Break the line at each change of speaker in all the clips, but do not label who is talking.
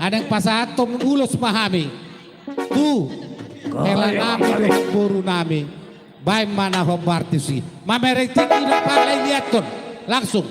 Adang pasatom ulos mahami. Tu, kela nami dohon boru nami. Baik mana hobartisi. Mamerek tinggi na palay liaton. Langsung.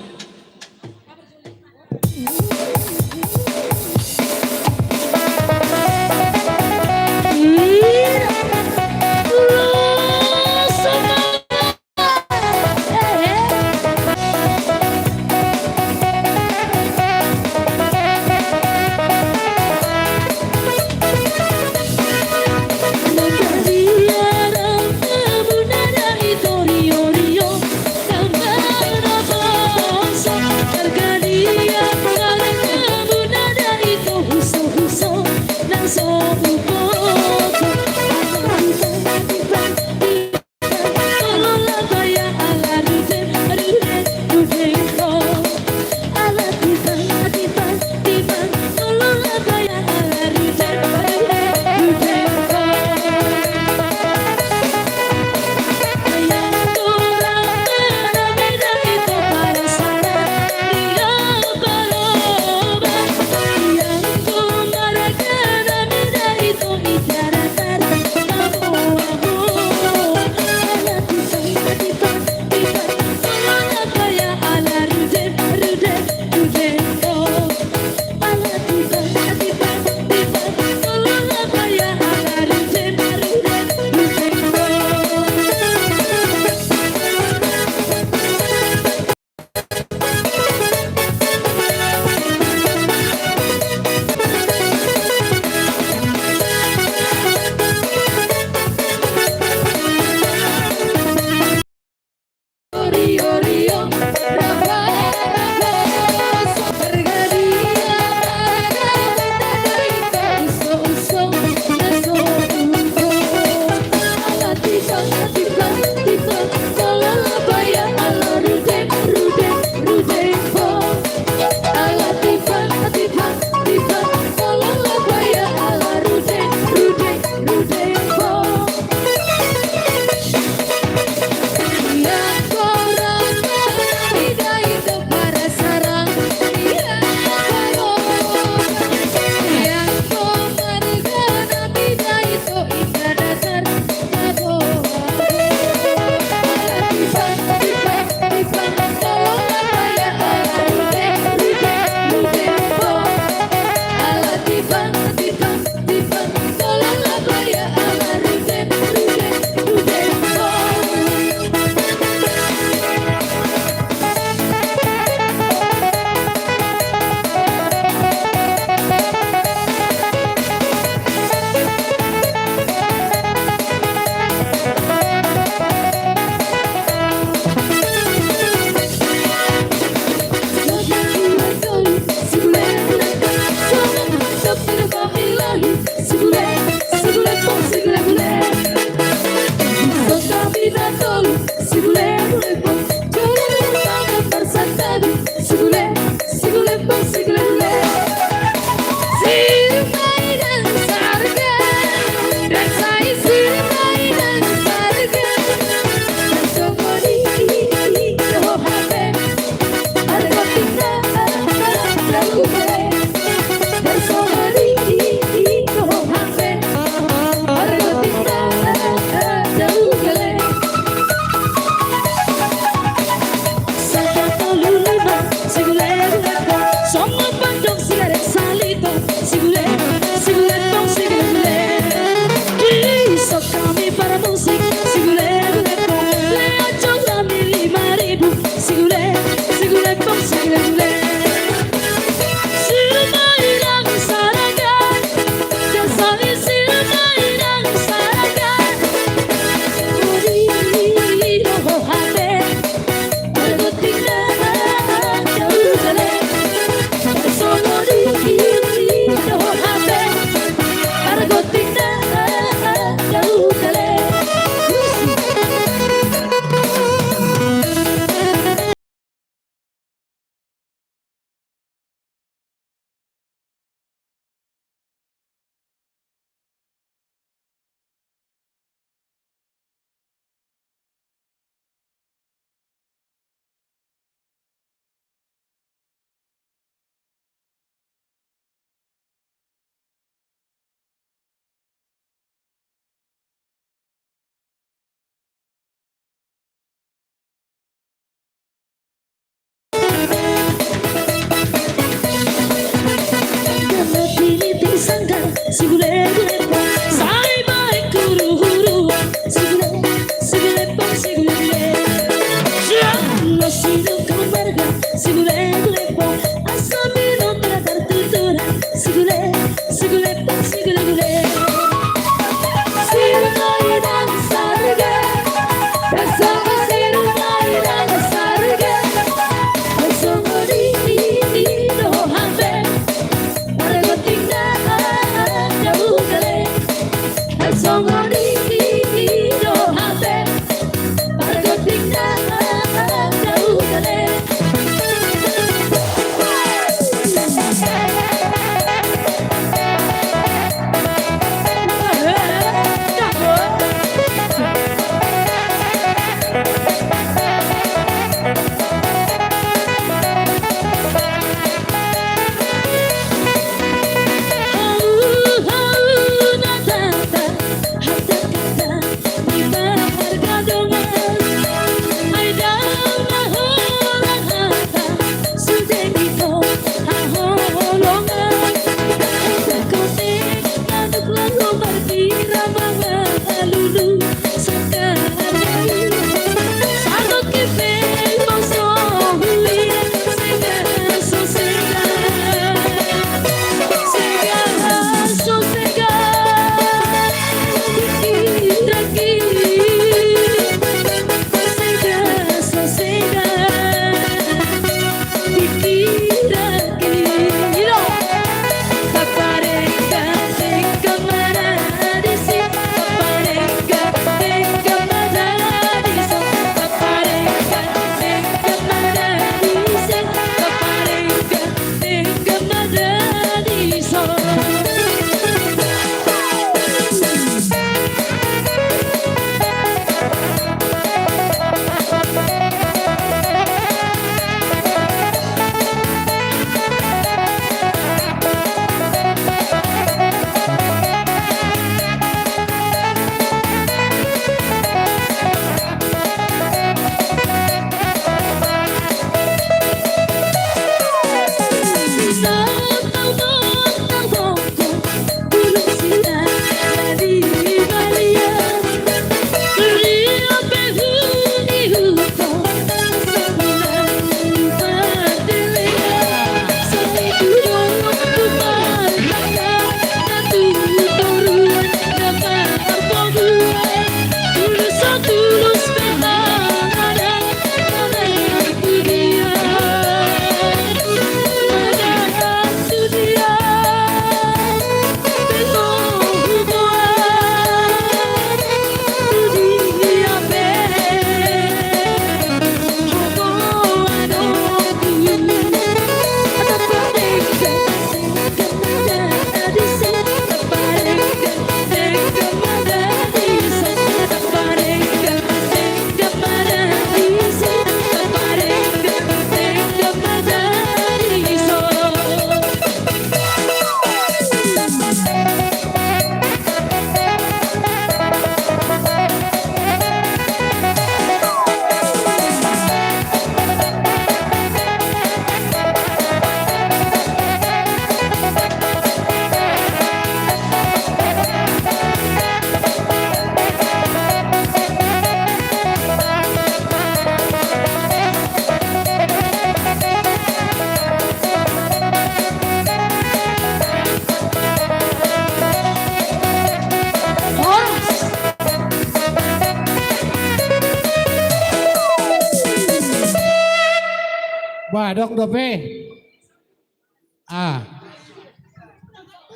dok dope.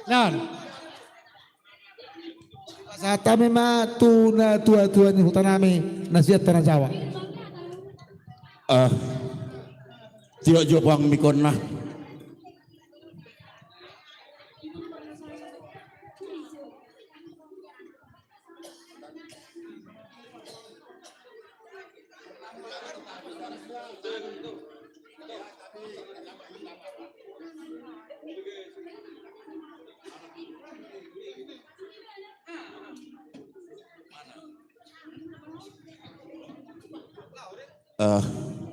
Non.
Sa kami matuna tua-tua ni hutan namin nasihat tanah Jawa.
Tio Jopang mikon na.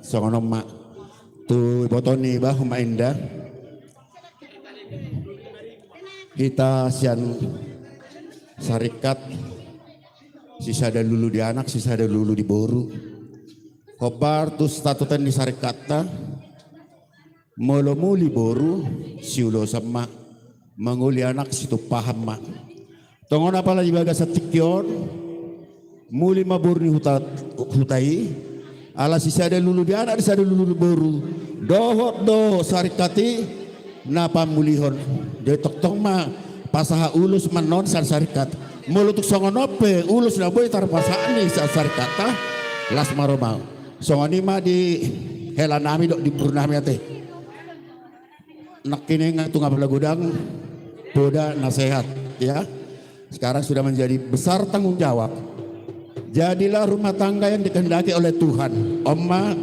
Songono mak tu botoni bah mainda kita sian sarikat sisa ada lulu di anak sisa ada lulu di boru kobar tu statutan di sarikata molo muli boru siulo sama menguli anak situ paham mak tongon apa lagi baga satikyon muli mabur ni hutai ala sisa ada lulu di anak sisa ada lulu di boru dohot do sarikati napa mulihon detok tong ma pasaha ulus manon sarikat mulutuk songonope ulus na boy tar pasani sarikata las maromau songoni ma di helanami dok di purnami ate nak kini ngatu ngapala gudang boda nasihat ya sekarang sudah menjadi besar tanggung jawab. Jadilah rumah tangga yang dikehendaki oleh Tuhan. Oma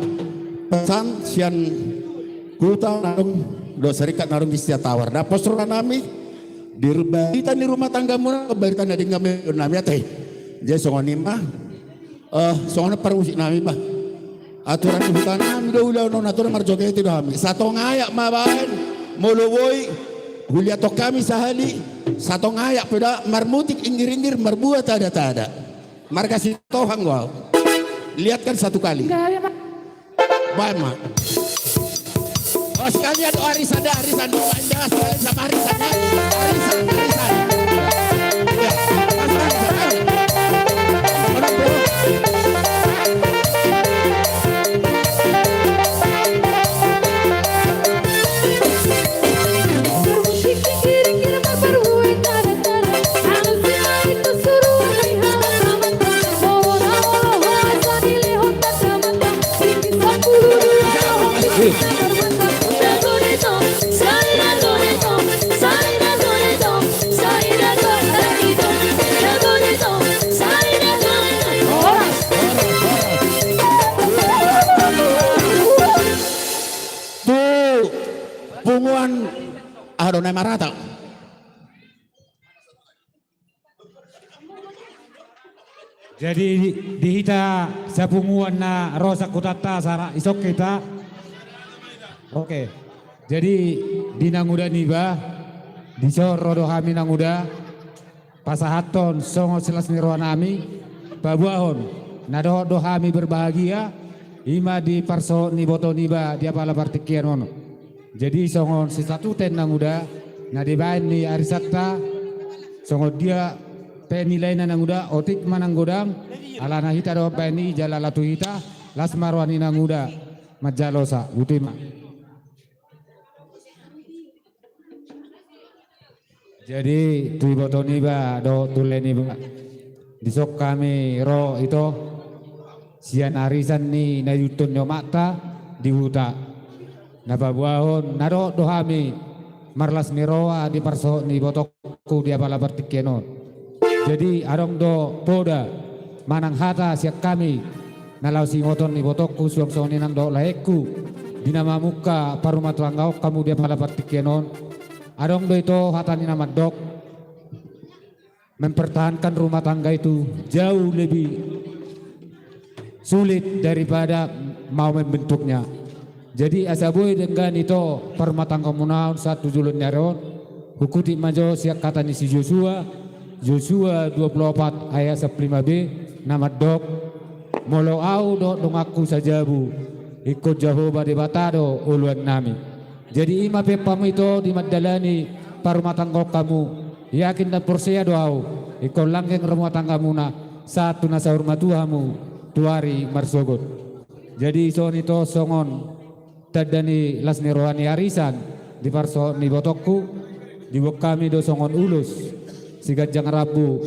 pesan sian kuta narung do serikat narung di setiap tawar. Nah postura nami dirbaitan di rumah tangga muna kebaitan di ngame nami ate. Jadi songoni mah songoni permusik nami mah. Aturan hutan nami do ulah non aturan marjoge itu nami. Satu ngayak mabaen muluwoi huliato kami sahali satu ngayak pada marmutik inggir-inggir marbuat ada. Marga si Tohang wow. Lihat kan satu kali. Baik mak. Oh sekalian arisan dulu anda sekalian sama arisan. Ya, punguan Adonai Marata.
Jadi di hita sapunguan na rosa kutata sara isok kita. Oke. Jadi di nanguda niba di rodo kami nanguda pasahaton songo selas nirwanami babuahon nado do kami berbahagia ima di parso ni boto niba dia pala partikian ono. Jadi songo sisatu ten nanguda na dibain ni arisata songo dia penilai nanguda otik manang godam alana hita do bani jalalatu hita las marwani nanguda majalosa utima. Jadi tui botoni ba do tuleni ba disok kami ro itu sian arisan ni na yutun yo mata di huta na babuahon na do kami marlas ni roa di parso ni botokku dia pala bertikienon. Jadi arong do poda manang hata siak kami nalau singoton ni botokku suang soni nang do laeku dinama muka paruma tuanggau kamu dia pala bertikienon. Adong do itu hatani nama dok mempertahankan rumah tangga itu jauh lebih sulit daripada mau membentuknya. Jadi asaboy dengan itu perumah tangga munaun satu julun nyaron hukuti majo siak kata ni si Joshua 24 ayat 15b nama dok molo au do dong aku sajabu ikut Jehovah di batado uluan nami. Jadi ima pepam itu dimadalani parumah tangga kamu yakin dan percaya doau ikut langgeng rumah tangga muna satu nasa hormat Tuhamu tuari marsogot. Jadi son itu songon tadani lasni rohani arisan di parso ni botokku di wok kami do songon ulus sigat jang rabu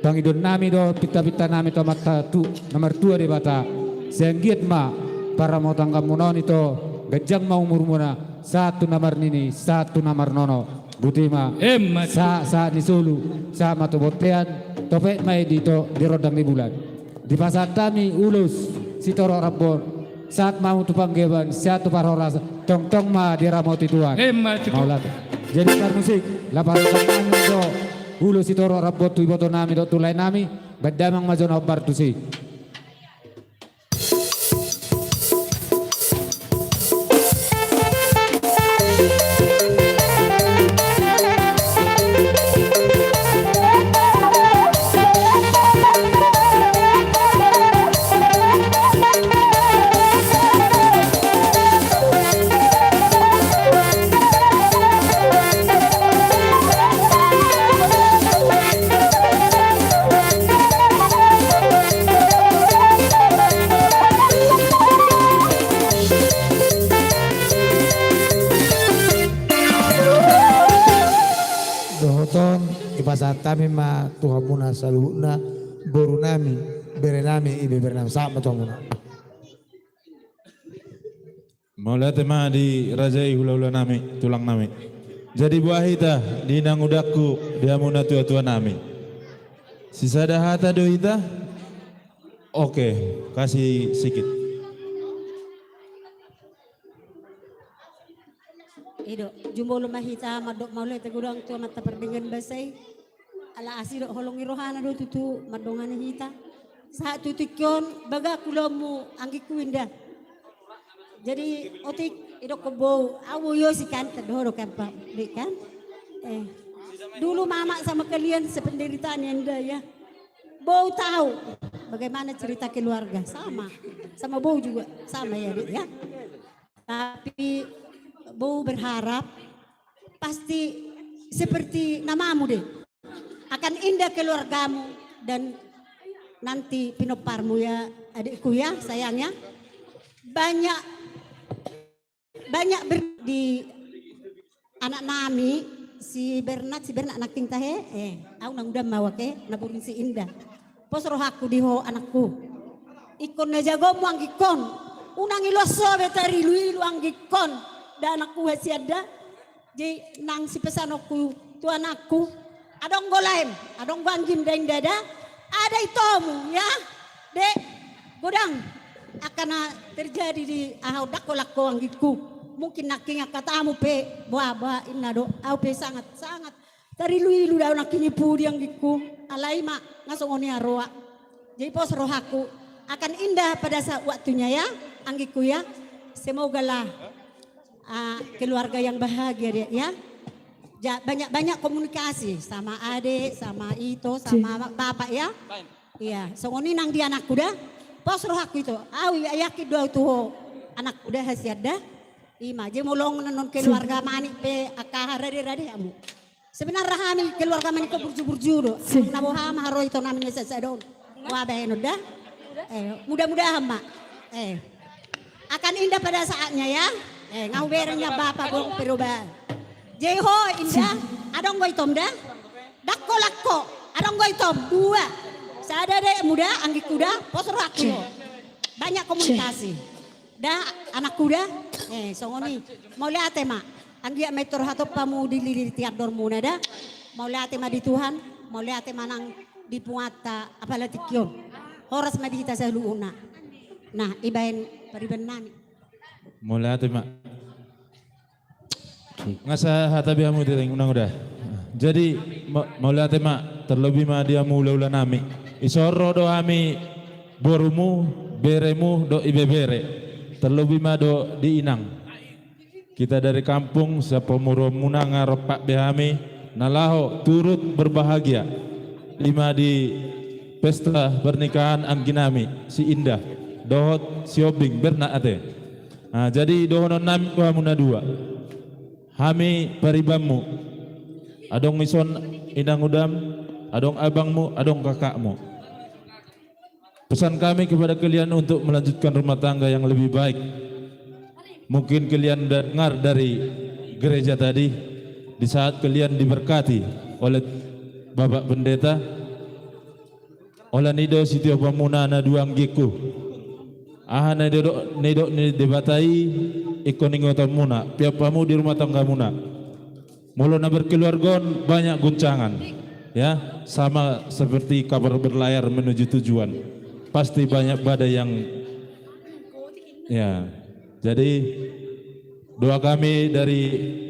pangidon nami do pita-pita nami to mata tu nomor 2 di bata senggiat ma para mau tanggap munon itu gajang mau murmuna satu nomor nini satu nomor nono butima sa ni sulu sa matu botean topet mai di rodang di bulan di pasar tami ulus si toro rabon saat mau tu panggeban satu parora tong tong ma di ramoti tuan maulat jadi par musik lapar kami do ulus si toro rabon tu iboto nami do tulai nami badamang majon obar tu si
Dohoton ipasat kami ma Tuhan muna saluna boru nami bere nami ibe bere nami sama Tuhan muna.
Maula tema di rajai hula-hula nami tulang nami. Jadi buah hita di nang udaku dia muna tua-tua nami. Sisa dah hata do hita. Oke, kasih sikit.
Ido, jumbo lumah hita madok maule tegurang tua mata perbingan basai. Ala asiro holongi rohana do tutu madongan hita. Saat tutikyon baga kulomu anggi kuinda. Jadi otik ido kebo awu yo si kan tadoro kan pak kan. Dulu mama sama kalian sependeritaan yang ya. Bau tahu bagaimana cerita keluarga sama Bau juga sama ya Dik ya. Tapi Bau berharap pasti seperti namamu deh akan indah keluargamu dan nanti pinoparmu ya adikku ya sayangnya banyak di anak nami si Bernat anak ting tahe aku nang udah mau ke naburin si indah pos roh aku diho anakku ikon na jago mo ang gikon unang iloso betari lu anggikon dan anakku hasi ada jadi nang si pesan aku tu anakku adong golaim adong bangjim deng dada ada itomu ya dek godang akan terjadi di ahau dako anggitku mungkin naking katamu pe buah inna do au pe sangat tari lu daw naking pudi anggitku alai mak ngasongoni aroa jadi pos rohaku akan indah pada saat waktunya ya anggitku ya semoga lah keluarga yang bahagia ya. Banyak komunikasi sama adik, sama itu, sama bapak ya. Iya, songoni nang dia anak kuda. Pos roh aku itu. Awi yakin doa tuh anak kuda hasiada. Ima je mulong nanon keluarga manik pe akah rade kamu. Sebenarnya kami keluarga manik ko burju do. Naboha maharo itu namanya sasadon. Wah baheno dah. Mudah-mudahan mak. Akan indah pada saatnya ya. Ngaubernya bapak bong perubahan. Jeho indah, adong goy tom dah. Dakko lakko, adong goy tom dua. Sada deh muda, anggi kuda, posro aku. Banyak komunikasi. Dah anak kuda, songoni. Mau lihat mak, anggi metor hatop pamu dililit tiap dormuna dah. Mau lihat mak di Tuhan, mau lihat manang di puata apalagi kyo. Horas madita sa luuna. Nah, ibain paribenan.
Mulai mak. Ngasa hatabi hamu tiring unang udah. Jadi mulai mak terlebih mah dia mula nami. Isoro do kami borumu beremu do ibebere. Terlebih mah do di Inang. Kita dari kampung sapomuro munanga ropak behami nalaho turut berbahagia. 5 di pesta pernikahan angginami si Indah dohot si Obing bernak ate. Nah, jadi dohonon nami wa muna dua. Hami paribamu. Adong ison indang udam, adong abangmu, adong kakakmu. Pesan kami kepada kalian untuk melanjutkan rumah tangga yang lebih baik. mungkin kalian dengar dari gereja tadi, di saat kalian diberkati oleh Bapak Pendeta, oleh nido sitio pamunana duang giku, ahana nido ni debatai ikoningotan muna, piapamu di rumah tangga muna, mulai berkeluargon banyak guncangan, ya sama seperti kabar berlayar menuju tujuan, pasti banyak badai yang, ya jadi doa kami dari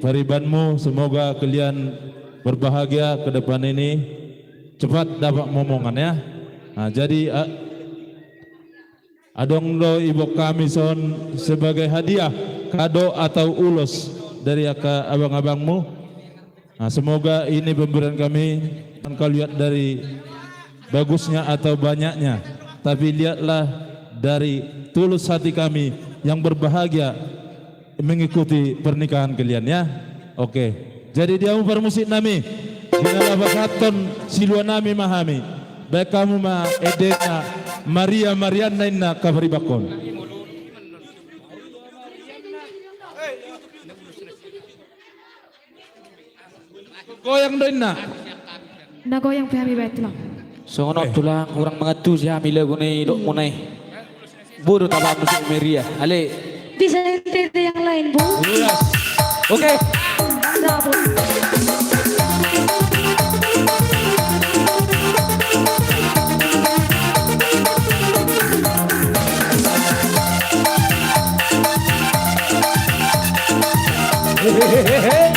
Paribanmu semoga kalian berbahagia ke depan ini, cepat dapat momongan ya. Nah, jadi adong do ibu kami son sebagai hadiah, kado atau ulos dari abang-abangmu. Nah, semoga ini pemberian kami, engkau lihat dari bagusnya atau banyaknya, tapi lihatlah dari tulus hati kami yang berbahagia mengikuti pernikahan kalian ya. Oke. Jadi dia permusik nami. Dinala bakaton silua nami mahami. Baik kamu ma edena Maria Mariana inna kabaribakon. Goyang doina.
Nagoyang pihami betlang.
So ngono tulang orang mengatu siya lagu ni dok munay. Buru tabak musik Maria. Ale.
Bisa ente yang lain, Bu?
Oke.
Sabun. Goyang-goyang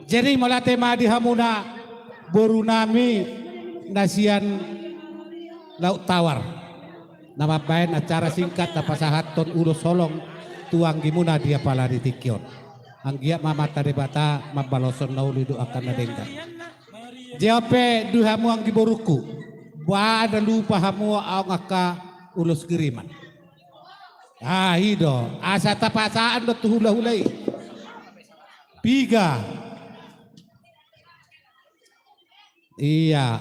Jadi malate ma dihamuna boru nami nasian laut tawar. Nama bayan acara singkat napasahat ton ulo solong tuang gimuna dia pala di tikion. Anggia mamata debata mabaloson nauli do akan nadengka. Jape duhamu ang giboruku. Ba ada lupa hamu ang aka ulus kiriman. Ah hido asa tapasaan do hula-hulai. Piga. Iya.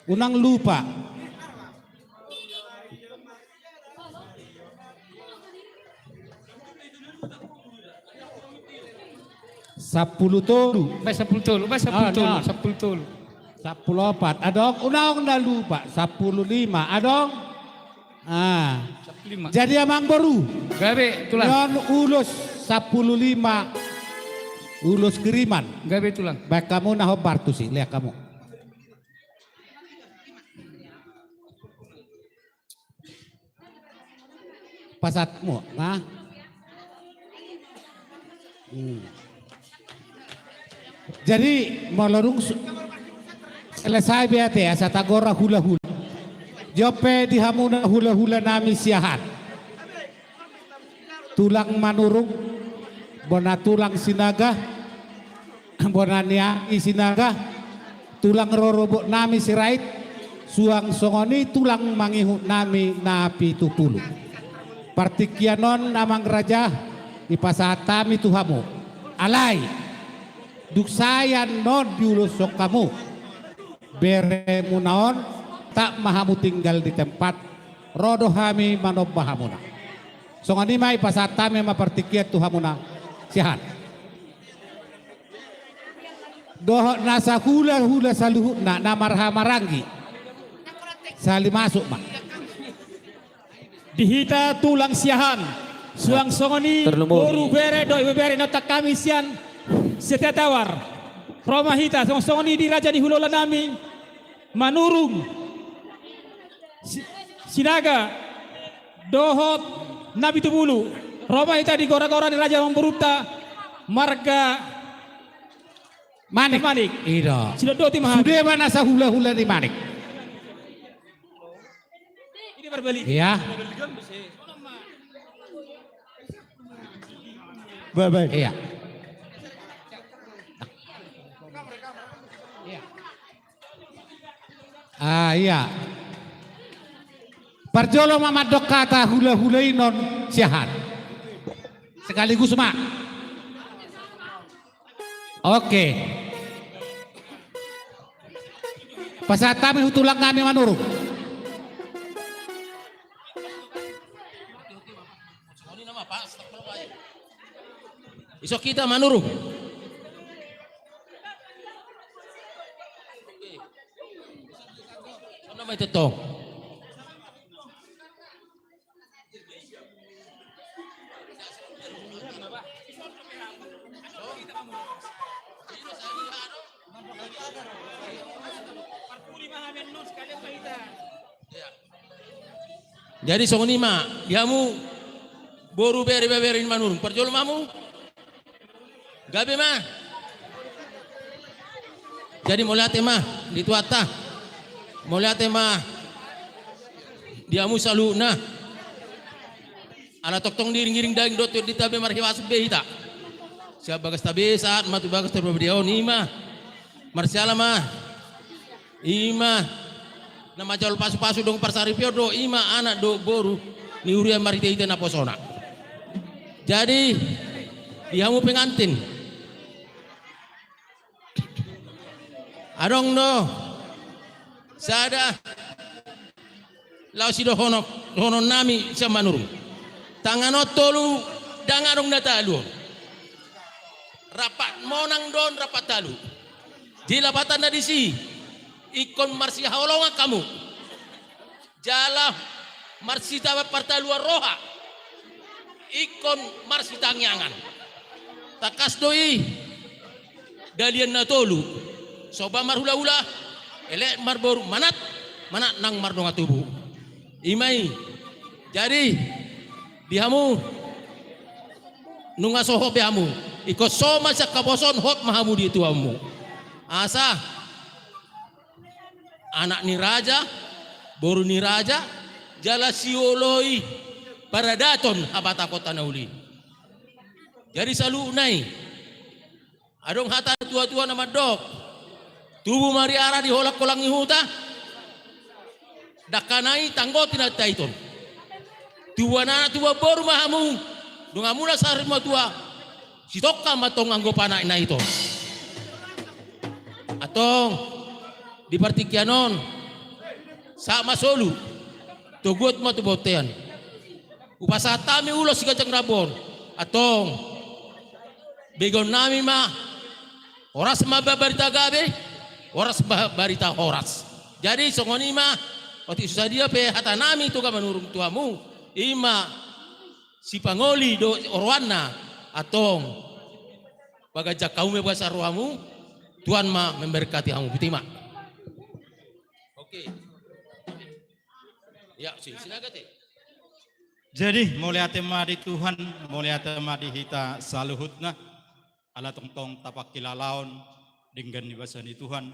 Unang lupa. Sapuluh tolu.
Ba 10 tol, ba 10 tol, 10 tol.
14 adong unang na lupa 15 adong ah
15.
jadi amang baru
Gabe tulang.
non ulus 15 ulus kiriman
Gabe tulang.
baik kamu nah bartu sih lihat kamu pasatmu nah jadi melorong selesai biate asa tagora hula-hula. Jope dihamuna hula-hula nami siahan. Tulang manurung, bona tulang sinaga, bona niai sinaga, tulang rorobo nami sirait, suang songoni tulang mangihu nami napi tupulu. Partikianon namang raja ipasatami tuhamu. Alai, duksayan non diulusok kamu. Bere munaon tak mahamu tinggal di tempat rodo hami manobahamuna. So ngani mai pasatami mapartikiat tuhamuna sihan. Doh nasa hula-hula saluhuna na marhamarangi. Sali masuk mak.
Dihita tulang siahan. Suang songoni boru bere doi bere notak kami sian setia tawar. Roma hita songoni di raja di hulola nami manurung sinaga dohot nabi tubulu. Roma hita di gora-gora di raja memberupta marga
Manik.
Manik.
Iya.
Sudah doti mahal.
Sudah mana sa hula-hula di Manik.
Ini berbalik.
Iya.
Baik.
Iya. Ah iya. Parjolo mamadok kata hula-hulai non siahan. Sekaligus mak. Oke. Pasatami hutulang kami manurung.
Isok kita manurung. Ano may totoo? Jadi songonima, diamu boru beri-berin manurung. Perjol mamu, gabe mah. Jadi mau lihat mah di tuata, mau lihat mah diamu salu nah. Anak toktong diring-giring daging dotu di tabe marhiwas behita. Siapa bagas tabe saat matu bagas terbediau ni mah. Marsiala mah, ima. Nama jalur pasu-pasu dong parsari do ima anak do boru ni uria marite ite na posona. Jadi diamu pengantin. Adong do sada lau sido hono nami sa manurung. Tangano tolu dangarong natalu. Rapat monang don rapat talu. Jilabatan na disi. Ikon marsi haolonga kamu. Jala marsi tawa partalua roha. Ikon marsi tangyangan. Takas doi dalian na tolu. Soba marhula-hula. Elek marboru manat nang mardonga tubuh. Imai. Jadi dihamu nunga soho behamu. iko soma sa kaboson hot mahamudi tuamu. Asa anak ni raja, boru ni raja, jala sioloi para daton habata kota nauli. Jadi salu nai, adong hata tua-tua nama dok, tubuh mari arah diholak kolang huta, dakanai tanggo tina taiton. Tua nana tua boru mahamu, dongamuna sari tua, sitoka matong anggo panak na ito. Atong di partikianon sama solu tugut mo tubotean upasatami ulos si kajang rabon atong begon nami ma oras mababarita gabe oras barita horas jadi songoni ma oti susah dia pe hata nami tu ka manurung tuamu ima si pangoli do orwana atong bagajak kaume bahasa ruamu Tuhan ma memberkati kamu bitima. Oke. Ya, silakan teh.
Jadi mulai tema di Tuhan, mulai tema di hita saluhutna, ala tongtong tapak kilalaon dengan dibasan di Tuhan,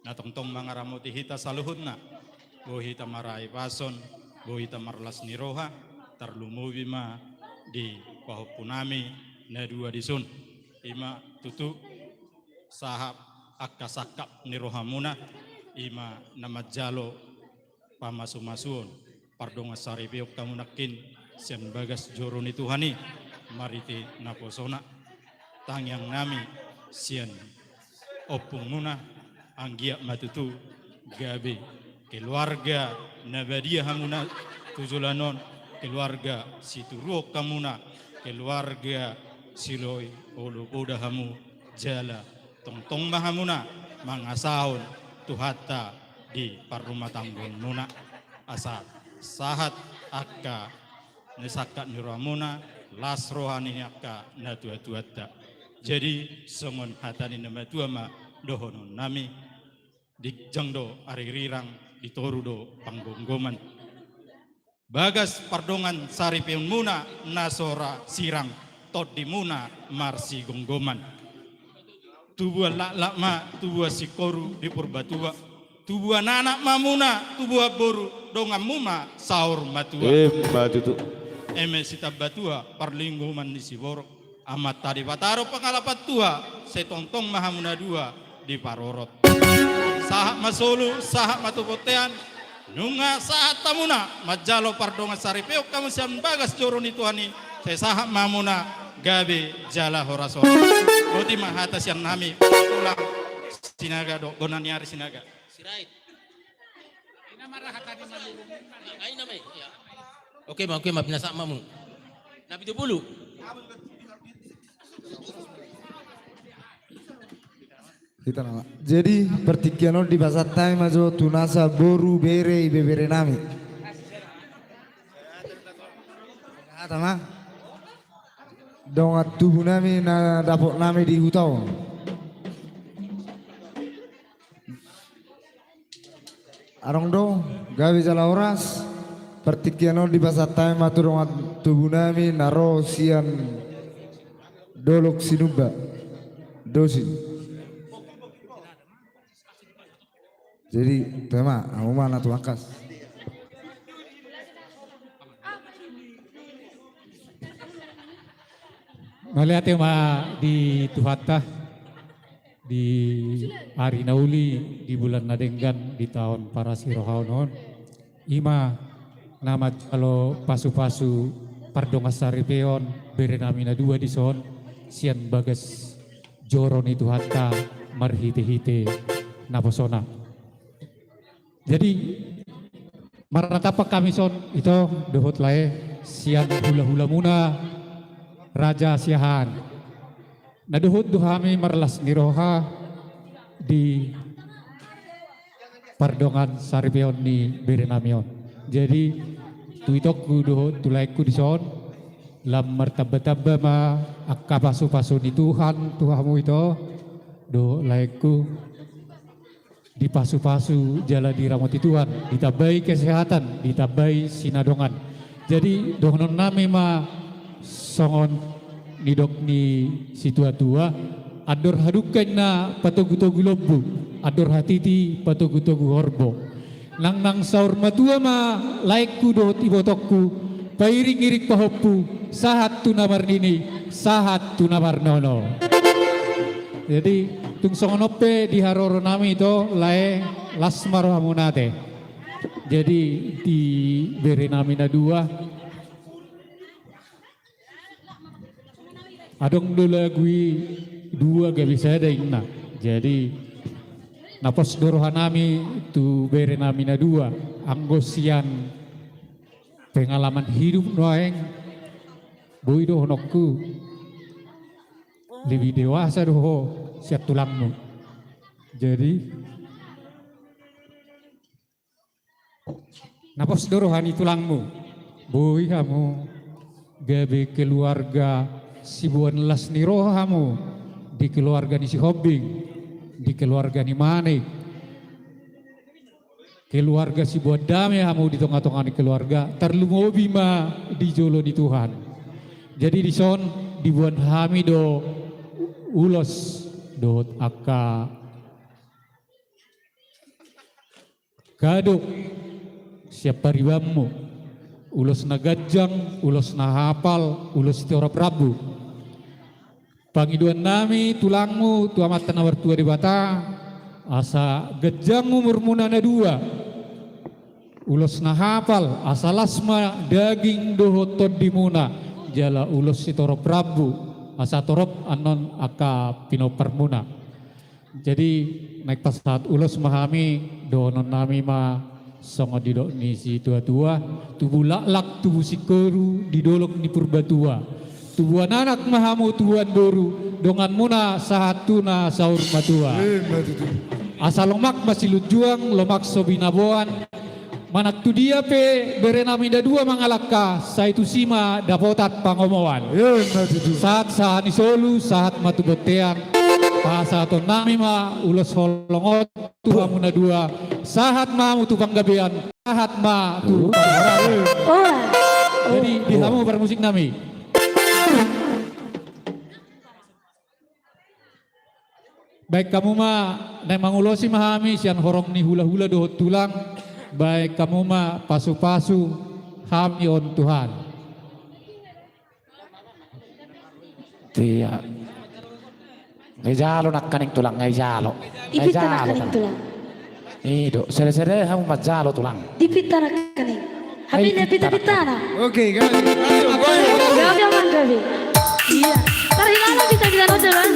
na tongtong mangaramuti hita saluhutna, bo hita marai pason, bo hita marlas niroha, tarlumubi ma di pahupunami na dua disun, ima tutu sahab akka sakap nirohamuna ima nama jalo pamasumasuon pardonga saribiok kamunakin sian bagas joroni Tuhani mariti naposona tangyang nami sian opung muna anggia matutu gabi keluarga nabadia hamuna tuzulanon keluarga situruok kamuna keluarga siloi olu oda hamu jala tongtong mahamuna mangasahon tuhata di parrumah tanggung muna asa sahat akka nesakat niramuna las rohani akka natua-tuata jadi songon hatani nama tua ma dohonon nami di jangdo aririrang di torudo panggonggoman bagas pardongan saripion muna nasora sirang tot di muna marsi gonggoman tubuh lak ma tubuh sikoru di purbatua tubuh anak mamuna tubuh boru dongam muma saur matua
batutu
eme sita batua parlingguman di siborok amat tadi pataro pengalapat tua setongtong mahamuna dua di parorot sahak masolu sahak matupotean nunga sahat tamuna majalo pardonga saripeok kamu siam bagas joroni tuhani saya sahak mamuna gabe jala horaso Boti mahatas yang nami tulang sinaga do bonan nyari sinaga.
Sirait. Ina marah hatani manurung. Ai na mai. Ya. Oke, ma binasa mamu. Nabi tu bulu.
Kita nama. Jadi pertikianon di bahasa Thai majo tunasa boru bere ibebere nami. Kata mah. Dongat tubuh nami na dapok nami di hutau. Arong do gawe jala oras pertikiano di bahasa Thai matu dongat tubuh nami naro sian dolok sinuba dosin. Jadi tema aku mana tuh akas.
Melihat tema di Tuhata di hari nauli di bulan Nadenggan di tahun para sirohaunon ima nama kalau pasu-pasu pardonga saripeon berenamina dua di son sian bagas joron itu hatta marhite-hite naposona. Jadi maratapa kami son itu dohot lae sian hula-hula muna Raja Siahan. Naduhut duhami marlas niroha di pardongan saripeon ni berenamion. Jadi tuitokku duhut tulaiku di son lam martabba ma akka pasu-pasu ni Tuhan Tuhamu itu do laiku di pasu-pasu jala diramati Tuhan, ditabai kesehatan, ditabai sinadongan. Jadi dohonon nami ma songon nidok ni situa-tua ador hadukan na patogu-togu lobu ador hatiti patogu-togu horbo nang saur matua ma laikku dohot ibotokku pairing-irik pahoppu sahat tunamar nini sahat tunamar nono. Jadi tung songonope di haroro nami itu lae lasmaro hamunate. Jadi di bere nami na dua adong do lagui dua gak bisa ada inna. Jadi napos dorohanami tu bere nami na dua anggosian pengalaman hidup noeng boy do honokku lebih dewasa doh siap tulangmu. Jadi napos dorohani tulangmu boy kamu gabe keluarga si buan las ni rohamu di keluarga ni si Hobing di keluarga ni Mane keluarga si buat damai kamu di tengah-tengah di keluarga terlumobi ma di jolo di Tuhan. Jadi di son dibuat hami do ulos dot aka gadok siapa ribamu ulos na gajang ulos na hafal ulos ti ora Prabu pangiduan nami tulangmu tu amat tanawar tua di bata asa gajangmu murmunana dua ulos na hafal asa lasma daging dohotod dimuna jala ulos si toro Prabu asa torop anon aka pinopermuna. Jadi naik pas saat ulos mahami donon nami ma songo didok ni si tua-tua tubuh laklak tubuh si keru didolok ni purbatua tubuhan anak mahamu tubuhan boru dongan muna sahatuna saur matua asal lomak masih lujuang lomak sobinaboan manak tu dia pe berenaminda dua mangalaka sa itu sima dapotat pangomoan saat sahani solu saat matu botean pasato nami ma ulos holongot tuha muna dua sahat ma mutu panggabean sahat ma tu jadi di kamu bermusik nami baik kamu ma nemang ulosi mahami sian horong ni hula-hula dohot tulang baik kamu ma pasu-pasu hami on Tuhan.
Tiya. Ngay jalo nak kaning tulang ngay jalo.
Ipita na kaning tulang.
Ido, sere-sere hamu majalo tulang.
Ipita na kaning. Habi na pita-pita na.
Oke, gabi.
Gabi aman gabi. Iya. Tarhilala bisa-bisa no jalan.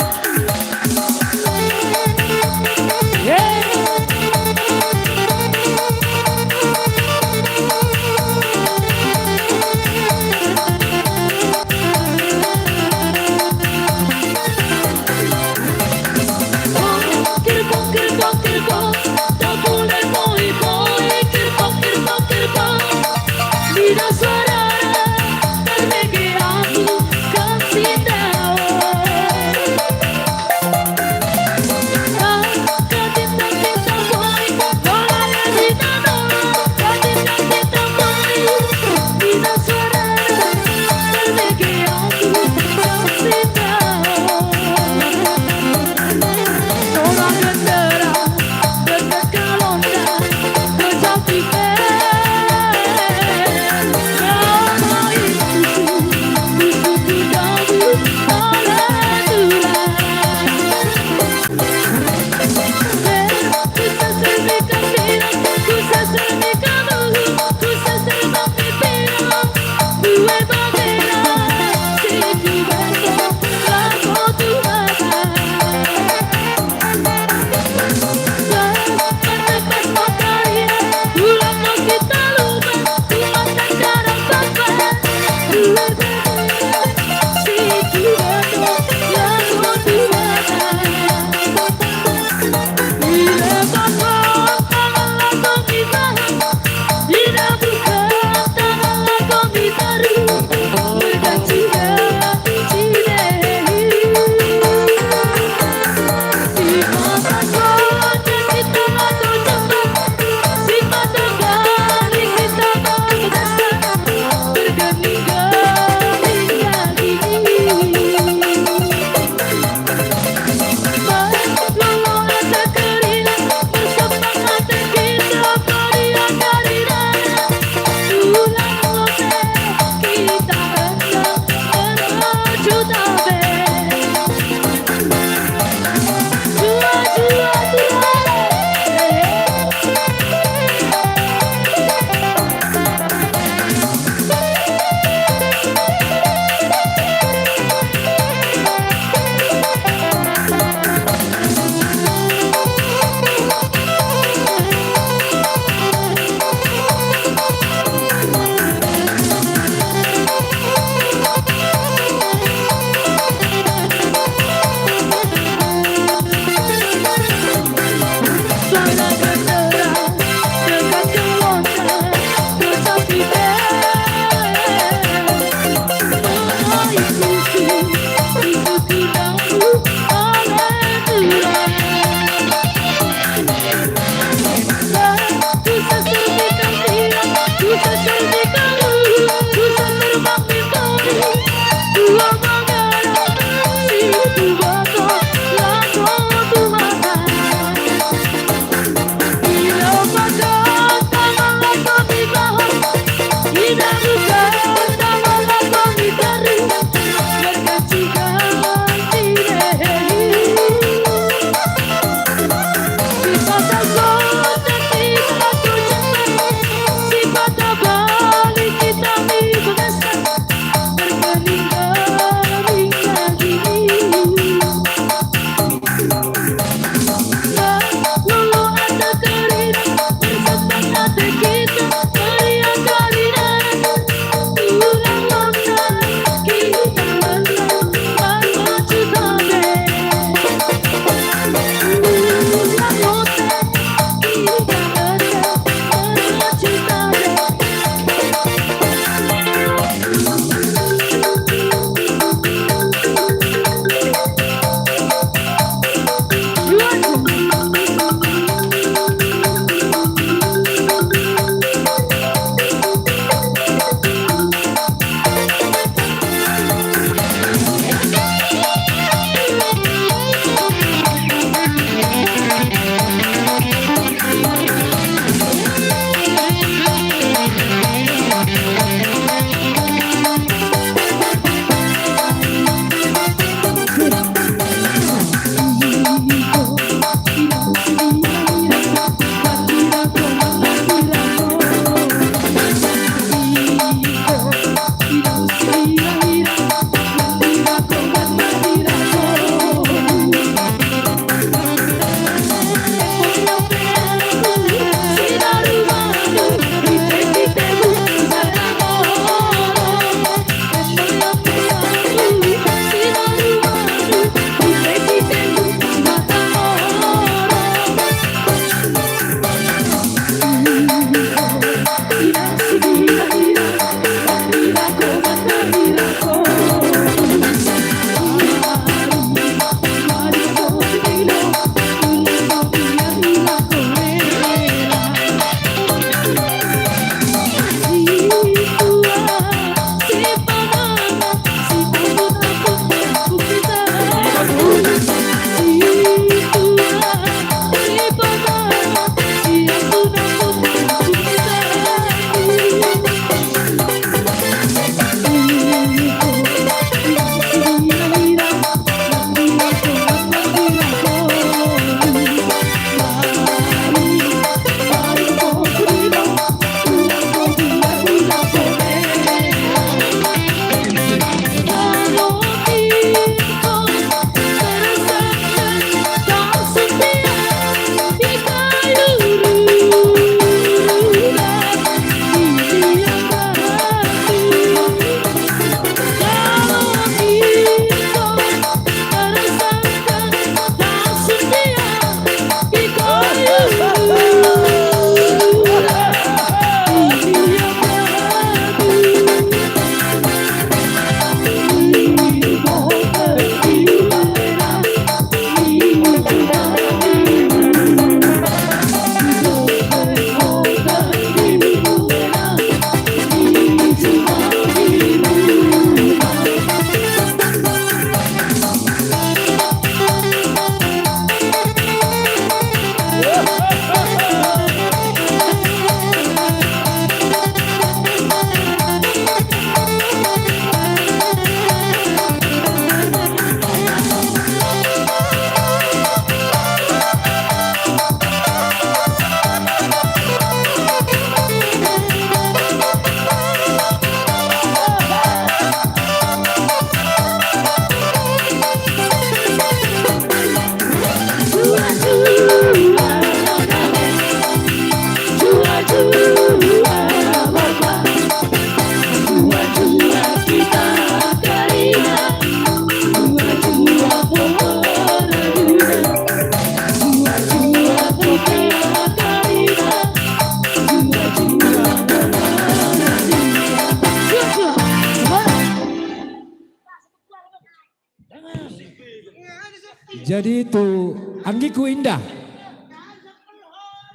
Jadi itu Anggiku Indah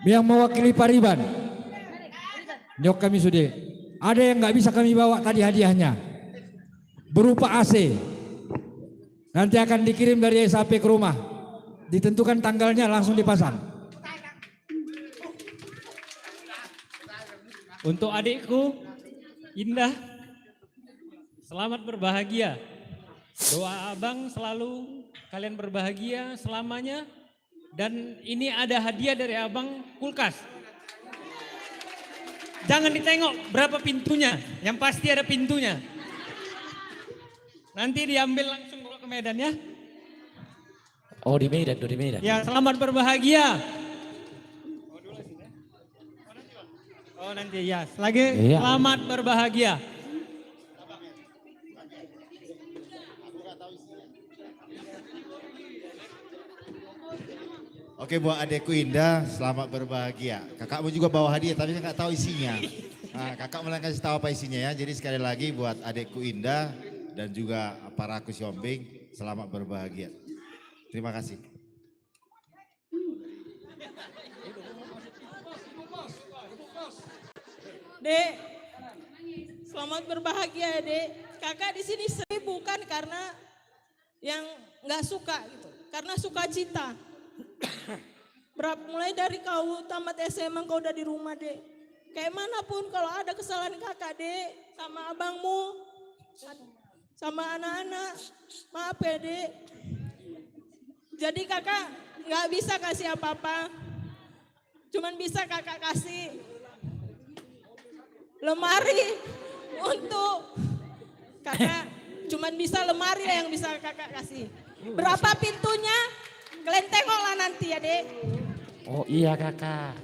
yang mewakili Pariban. Nyok kami sudah. Ada yang nggak bisa kami bawa tadi hadiahnya berupa AC. Nanti akan dikirim dari SAP ke rumah. Ditentukan tanggalnya langsung dipasang.
Untuk adikku Indah, selamat berbahagia. Doa abang selalu kalian berbahagia selamanya. Dan ini ada hadiah dari abang, kulkas. Jangan ditengok berapa pintunya, yang pasti ada pintunya. Nanti diambil langsung bawa ke Medan ya.
Oh di Medan, di Medan.
Ya selamat berbahagia. Oh nanti ya, lagi
Iya.
selamat berbahagia.
Oke buat adekku Indah, selamat berbahagia. Kakakmu juga bawa hadiah tapi saya nggak tahu isinya. Nah, kakak mulai kasih tahu apa isinya ya. Jadi sekali lagi buat adekku Indah dan juga para aku Siombing, selamat berbahagia. Terima kasih.
Dek, selamat berbahagia ya Dek. Kakak di sini sedih bukan karena yang nggak suka gitu, karena sukacita. Mulai dari kau tamat SMA kau udah di rumah Dek. Kayak manapun kalau ada kesalahan kakak Dek sama abangmu, sama anak-anak, maaf ya Dek. Jadi kakak nggak bisa kasih apa-apa, cuman bisa kakak kasih lemari untuk kakak. Cuman bisa lemari yang bisa kakak kasih. Berapa pintunya? Kalian tengoklah nanti ya Dek.
Oh iya kakak.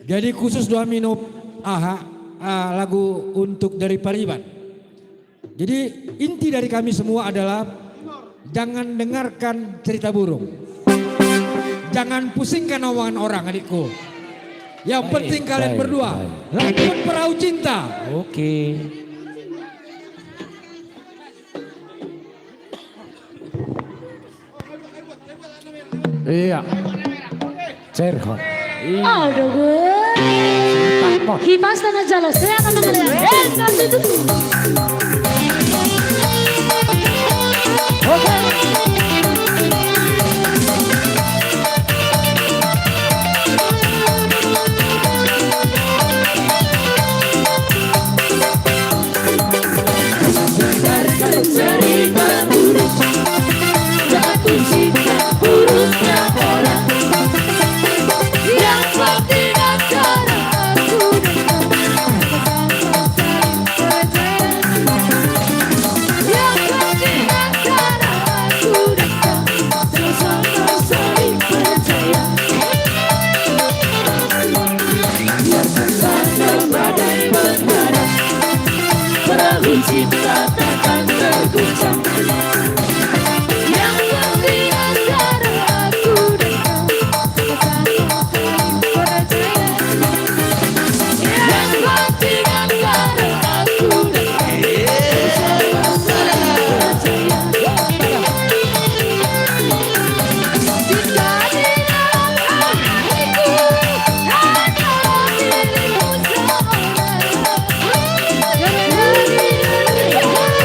Jadi khusus doa minum lagu untuk dari Pariban. Jadi inti dari kami semua adalah jangan dengarkan cerita burung. Jangan pusingkan omongan orang adikku. Yang penting kalian berdua lakukan perahu cinta.
Oke. Iya. Cerhon.
Aduh gue. Kipas tanah jalo, saya akan mengenai.
Oke.
Cerita buruk, jatuh cinta buruknya orang yang penting antara aku dan yang penting antara aku dan sama-sama saling percaya. Biarkan sana badai mendarat, perahu cinta takkan terguncang. Yang penting antara aku dan kau sama-sama saling percaya. Yang penting antara aku dan kau sama-sama saling percaya. Jika di dalam hatiku hanya dirimu seorang yang ada di dunia.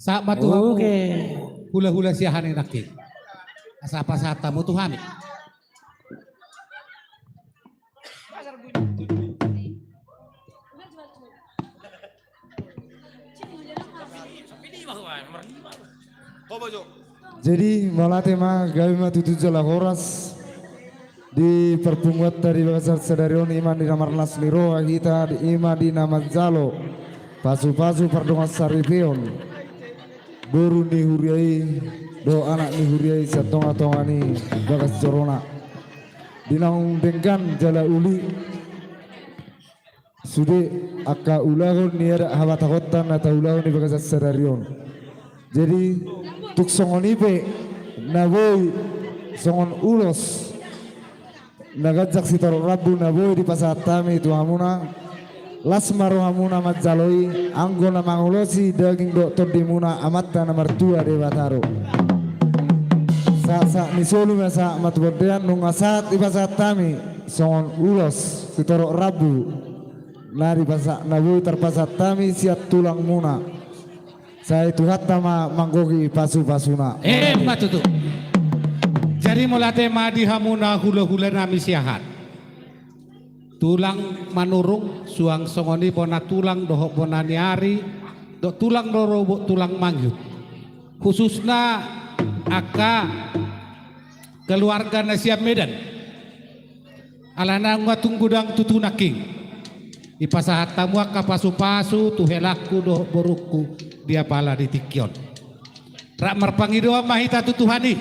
Sa matuhamu hula-hula siahan enaki. Asa apa satamu Tuhan.
Jadi malah tema gawe matutu jala horas di perpungut dari bahasa sedarion iman di nama nasli roa kita di iman di nama jalo pasu-pasu pardonga saripeon boru ni huriai do anak ni huriai satonga-tonga ni bagas corona dinang dengkan jala uli sude akka ulahon ni ada hawa takotan atau ulahon ni bagas sedarion jadi tuk songonipe naboy songon ulos nagajak si taro rabu naboy di pasatami itu hamuna lasmaro hamuna majaloi anggo na mangulosi daging doktor dimuna amatta na martua de bataro sa misolu masa matbordean nungasat di pasatami songon ulos si taro rabu nari pasak naboy terpasatami siat tulang muna saya itu hatama manggogi pasu-pasuna.
Matutu. Jadi mulate madi hamuna hula-hula nami siahat. Tulang manurung suang songoni pona tulang dohok pona niari do tulang dorobo tulang mangyut. Khususna aka keluarga nasiab Medan. Alana ngatung gudang tutunaking. Ipasahat tamu aka pasu-pasu tuhelaku dohok boruku. Dia pala di tikion. Rak marpangidoa mahita tutuhani.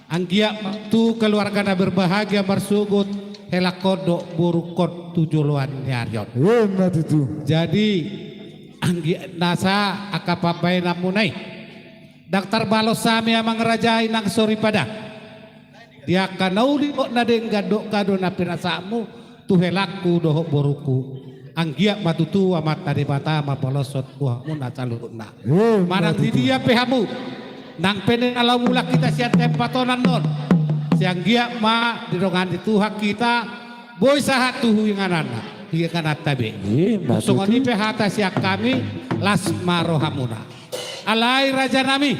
Anggia tu keluarga na berbahagia bersugut helakodo burukot tujuluan nyarion. Jadi anggia nasa akapapai namunai. Daktar balos sami amang rajai nang sori pada. Dia kanauli kok nadeng gadok kado na pinasamu tu helaku dohok boruku. Anggia matutu amat tadi bata mapolosot buah muna caluruna. Marang di dia pehamu nang penen alam mula kita siat tempatonan non. Siang gia ma dirongan itu hak kita boy sahat tuhu yang anana hingga kanat tabe. Songoni pehata siak kami las marohamuna. Alai raja nami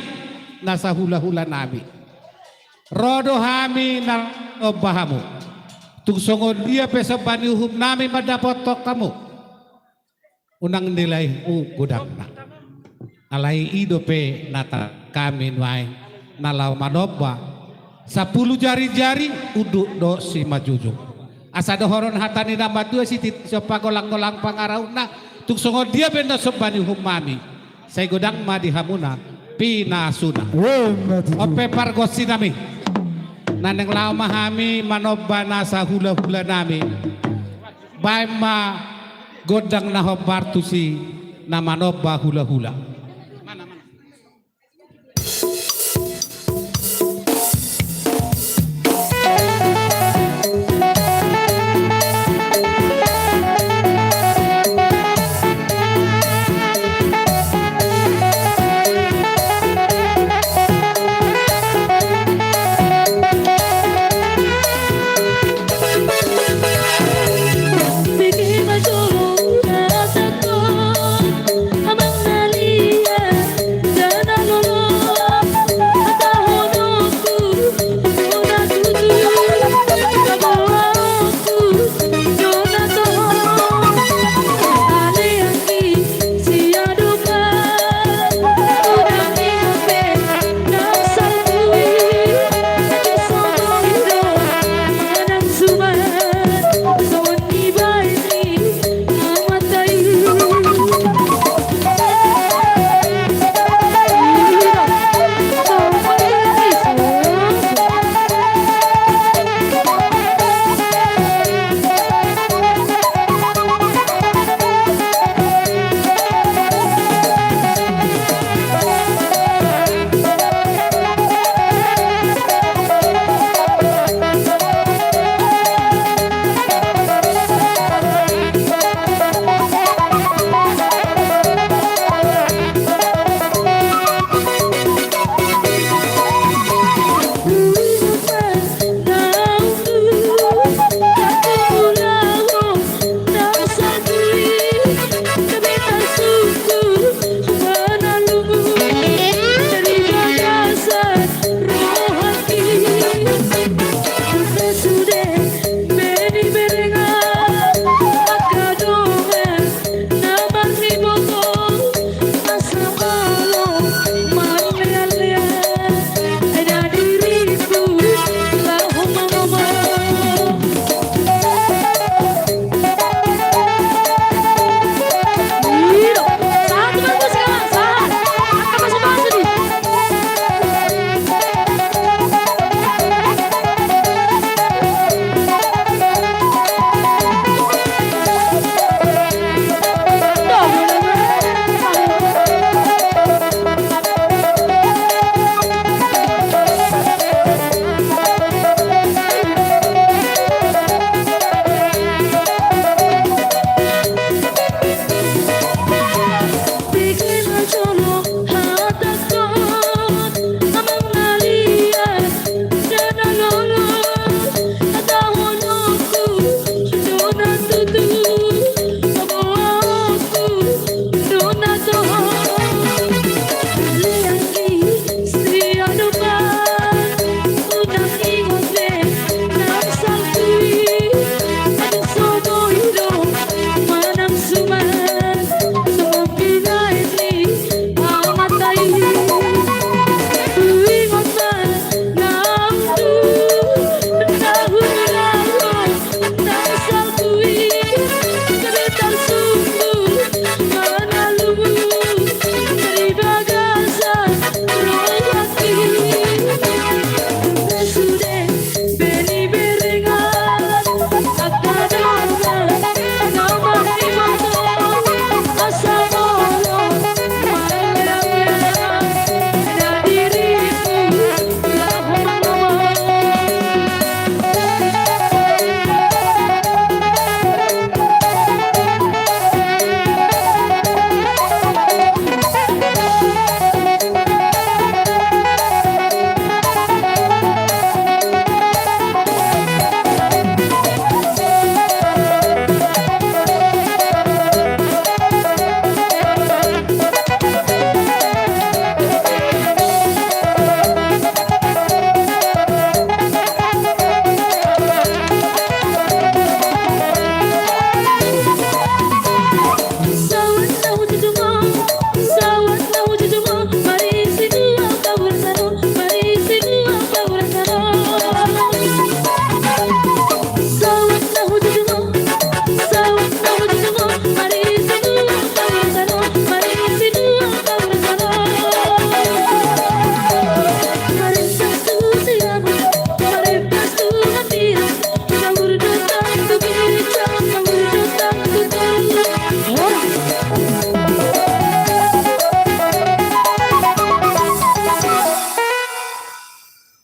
nasa hula-hula nami. Rodo hami nang obahamu. Tuk songon dia pesabani uhum nami madapotok kamu. Unang nilai gudangna. Alai idope nata kami nuai nalau manoba. 10 jari-jari uduk do si majujung. Asa dohoron hatani nama dua si sopa golang-golang pangarauna. Tuk songon dia benda sobani uhum mami. Saya godang madi hamuna pinasuna. Ope pargosi nami. Naneng lau mahami manoba nasa hula-hula nami. Bae ma godang na hobartusi na manoba hula-hula.
Bikin majulu rasa ko, abang nali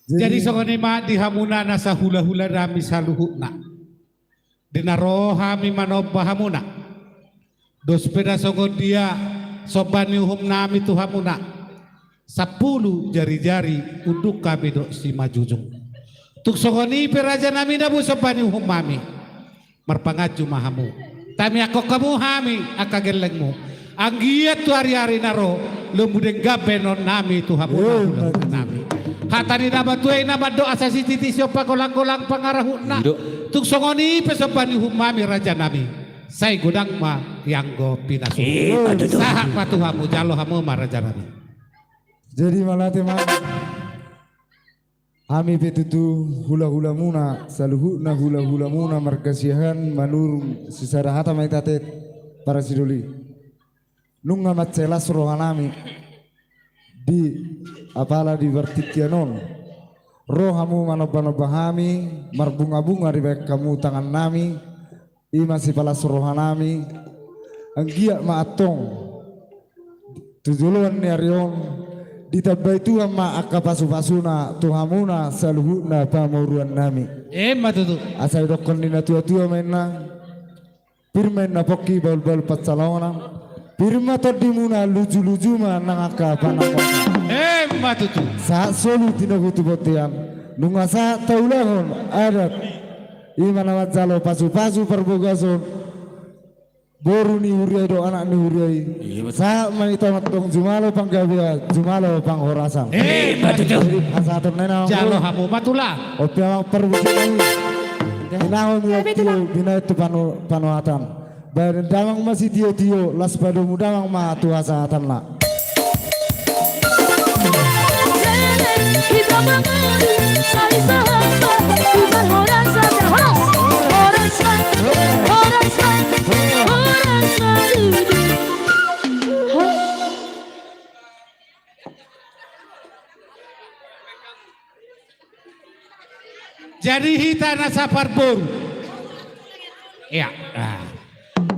Jadi songoni ma di hamuna nasa hula-hula nami saluhuna. Dinaro hami manoba hamuna. Dos peda songon dia sobani uhum nami tu hamuna. 10 jari-jari untuk kami dok si majujung. Tuk songoni peraja nami nabu sobani uhum mami. Marpangaju mahamu. Tami ako kamu hami akagelengmu. Anggiat tu hari-hari naro lembudeng gabenon nami tu hamuna nami. Hatani nama tuai nama doa asasi titi siapa kolang-kolang pangarahuna. Tuk songoni pesopani humami raja nami. Saya gudang ma yang go pinasu. Sahak patuhamu jalo hamu ma raja nami.
Jadi malah teman. Ami petutu hula-hula muna saluhuna hula-hula muna markasihan manur sisara hata maitate para sidoli. Nunga matcelas rohanami di apala di vertikianon rohamu manobahami marbunga-bunga di baik kamu tangan nami ima si palas rohanami anggia maatong tujuluan ni arion ditabai tuhan ma akapasu-pasuna tuhamuna saluhuna pamuruan nami
matutu
asal dokon dina tua-tua mainna pirmain na poki bal-bal patsalona pirma todimuna luju-luju ma nangaka panakon
matutu
sa solu tinagutu botian nunga sa taulahon adat imana wajalo pasu-pasu perbogason boru ni huriai do anak ni huriai sa manita matong jumalo panggabia jumalo panghorasan
matutu
asaton nena
jalo hamu matula
opiawang perbukian inahon yotio bina itu panuatan bayar damang masih tio las padu mudamang ma tuasa tanla
Kita mengenali saling sahabat, bukan orang saja, orang
jadi hita nasapar boru. Ya.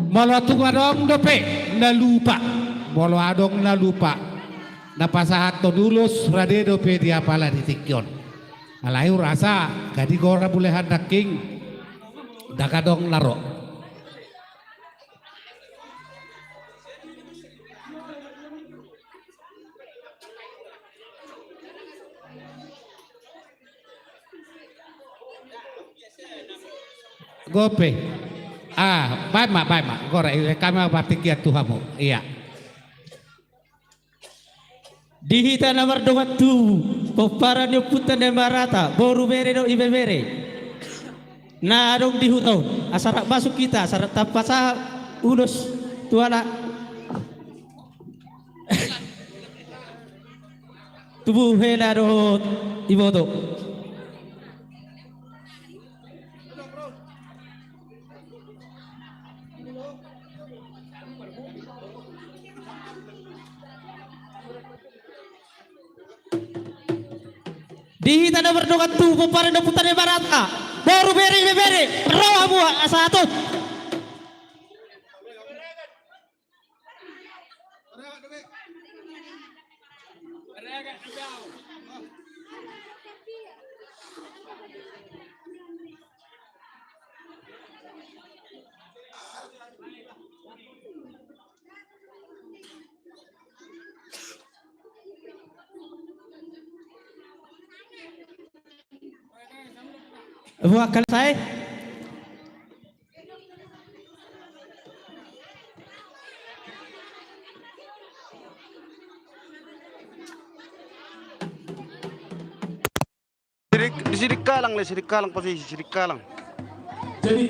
Molo tungadong dope na lupa. Molo adong na lupa. Napasahat to dulus radedo pe dia pala di tikyon. Alayu rasa gadi gora bulehan daking dakadong naro. Gope. Baik mak. Gora kami batikiat tuhamu. Iya.
Dihita nomor 2 popara ni putan de marata boru bere do ibe bere na adong dihutau asarak masuk kita asarak tapasa ulus tuala tubuh hela do ibodo Dihita nomor 2 popara do putan de marata boru bere ibe bere rawa buah asatu buahkan saya
Sirik kalang posisi sirik kalang.
jadi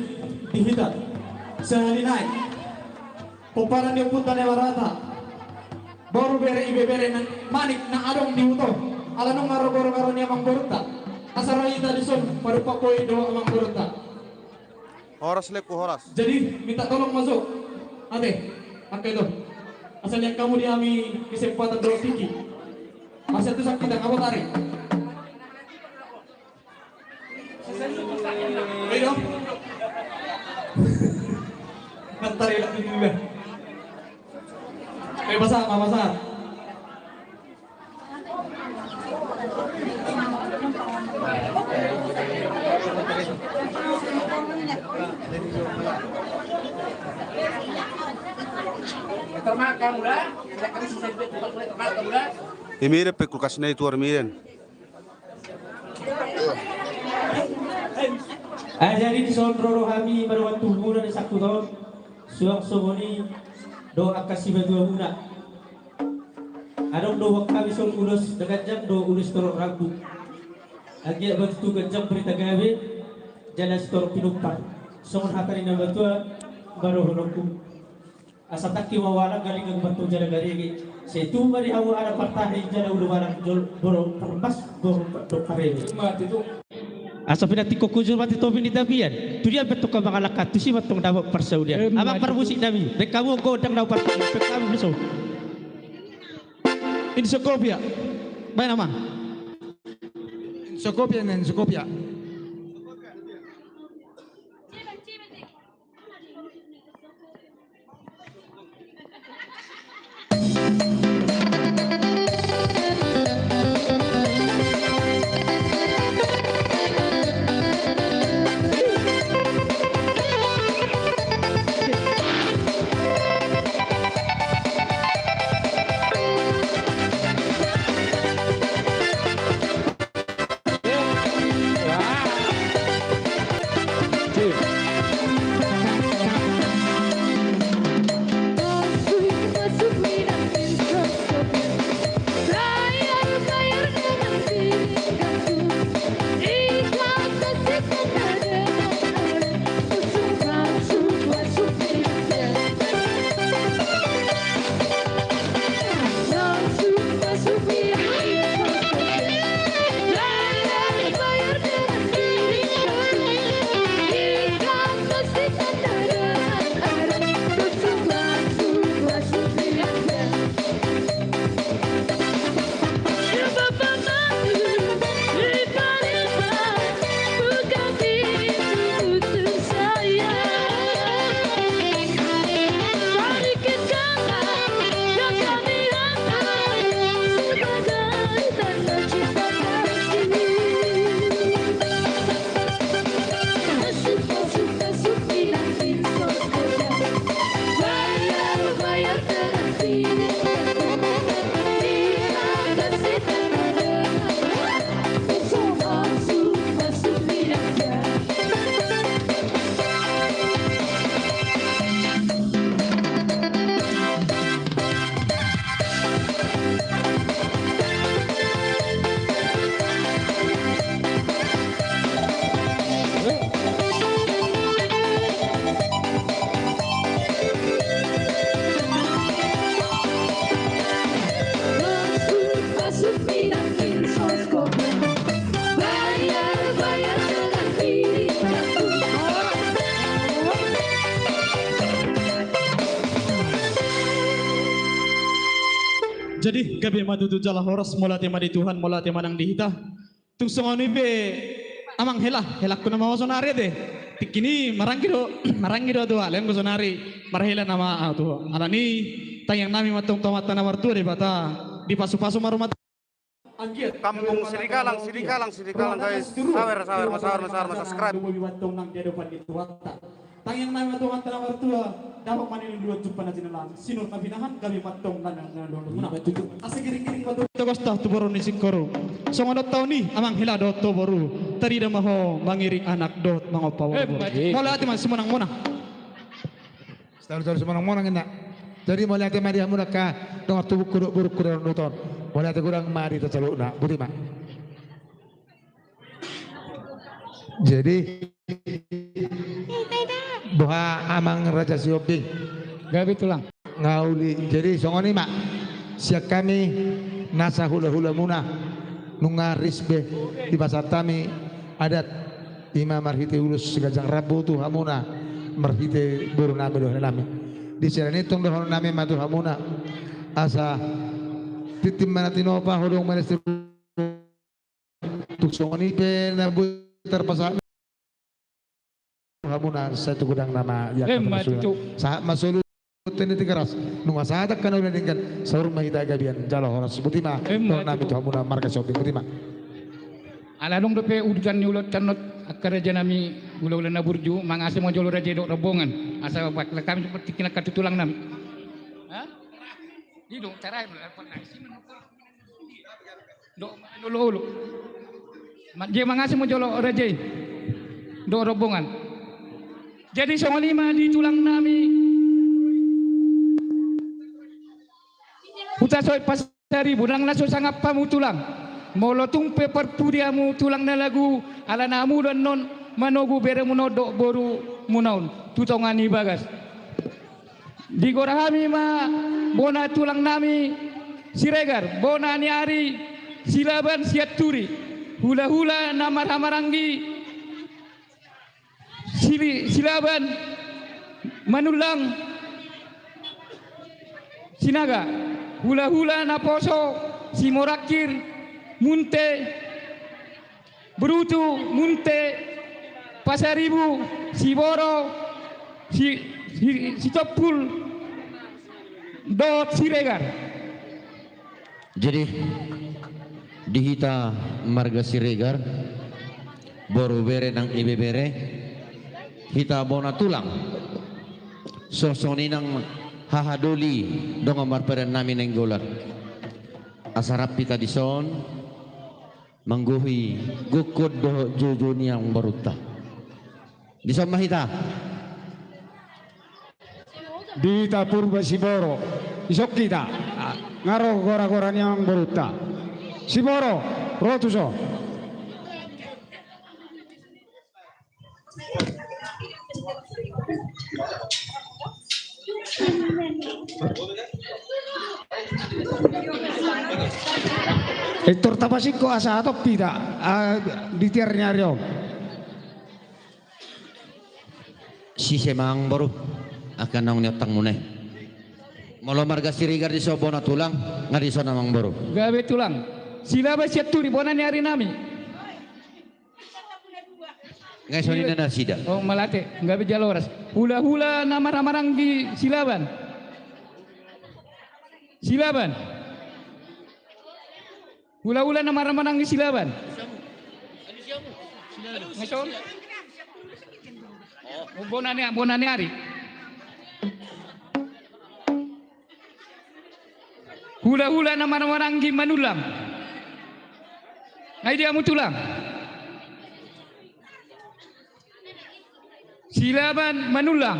dihita sehari naik poparan dia putan de marata boru bere ibe bere nan manik na adong dihuto ala nung ngaro-garo ni amang borta asarayita dison paru pakoy do amang borta
Horas leku horas.
jadi minta tolong masuk ate pakai itu asal yang kamu diami kesempatan do tiki asal itu sakit kamu tarik ayo ntar ya lagi juga pasar
Imiren pe kulkas na itu miren.
Jadi di sondro kami pada waktu bulan di satu tahun suang somoni doa kasih berdua guna. Adong doa kami sol ulus dekat jam doa ulus torok ragu. Lagi batu kejam berita gawe jalan torok pinumpang. Somon hakari na batua baru honokku. Asa takki wawala galing ang batu jalan garigi. Setu mari hawa ada partai jalan uluwaran jol boro permas boro dokare. Itu asa pinati ko kujur mati to binita bian. Tu dia betul ka bangalakat tu si matong dapat persaudian. Abang permusik nami. Bekamu godang dapat bekamu beso.
Insokopia. Baik nama.
Insokopia nen Insokopia.
Jadi gabi madu tu jalah horas mula tema di Tuhan mula tema nang dihita. Tung songoni be amang helah kuna mawa sonari deh. Tikini maranggi do tu alen ko sonari marhela nama tu. Alani tayang nami matong tomat tanah wartu de bata di pasu-pasu marumat.
Kampung Sirikalang guys. Sawer subscribe.
Tayang nami matong tanah wartu dapat manin dua jumpa na sinalang. Sinur na binahan gabi matong na luna. Asa giring-giring matong togos tu baru ni singkoro. Songodot tau ni amang hela do to baru. Tari dah maho mangiring anak dot mangopaw. Mula ati man semenang mona.
Star semenang mona ngena. Jadi mulai ati mari hamuna ka dong tubuh buruk kurang nonton. Mulai ati kurang mari terceluk nak. Buti mak. Jadi doa amang Raja Sioping
gabi tulang
ngauli. Jadi songoni mak siak kami nasa hula-hula muna nungaris be di pasar tami adat imam marhite ulus segajang rabu tu hamuna marhite buru nami doh nami di sini tong doh nami matu hamuna asa titim manatinopa hodong manes tuk songoni pe nabu terpasa hamuna satu gudang nama ya saat masuk tene tigaras nunga saat kan udah tinggal saur mahita gabian jalo horas butima nami tu hamuna marka shopping butima
alalong dope udan nyulot canot akaraja nami ulah-ulah na burju mangase mo jolo raja dok robongan asa kami seperti kena katu tulang nami Dito, taray mo lang pala. Ulo. Dia mangasih mo jolo rajay. Do rombongan. Jadi sama lima di tulang nami. Puta soy pasari budang naso sangat pamu tulang. Molo tumpe perpudiamu tulang na lagu ala namu dan non manogu bere munodok boru munaun tutongani bagas. Di gorahami ma bona tulang nami Siregar, bona ni ari silaban siaturi, hula-hula namar-hamarangi silaban manulang sinaga, hula-hula naposo simorakir munte berutu munte pasaribu siboro si topul dot Siregar.
Jadi dihita marga Siregar boru bere nang ibe bere hita bona tulang sosoni nang hahadoli dong amar pada nami nenggolat asarap pita dison mangguhi gukod do jujuni yang baruta dison mahita
Dita purba Siboro isok kita ngaro gora-gora yang beruta Siboro rotuso Hector Tapasiko asa atau tidak di tiarnya Rio
si semang baru akan nang nyotang muneh molo marga Siregar di sobona tulang ngadi sona mang baru
gawe tulang sila ba siaturi bona ni hari nami
ngai soni nana sida
oh malate gawe jaloras hula-hula nama-namarang di silaban hula-hula nama-namarang di silaban ngason bonani hari hula-hula nama-namarang di manulang ngai dia mutulang silaban manulang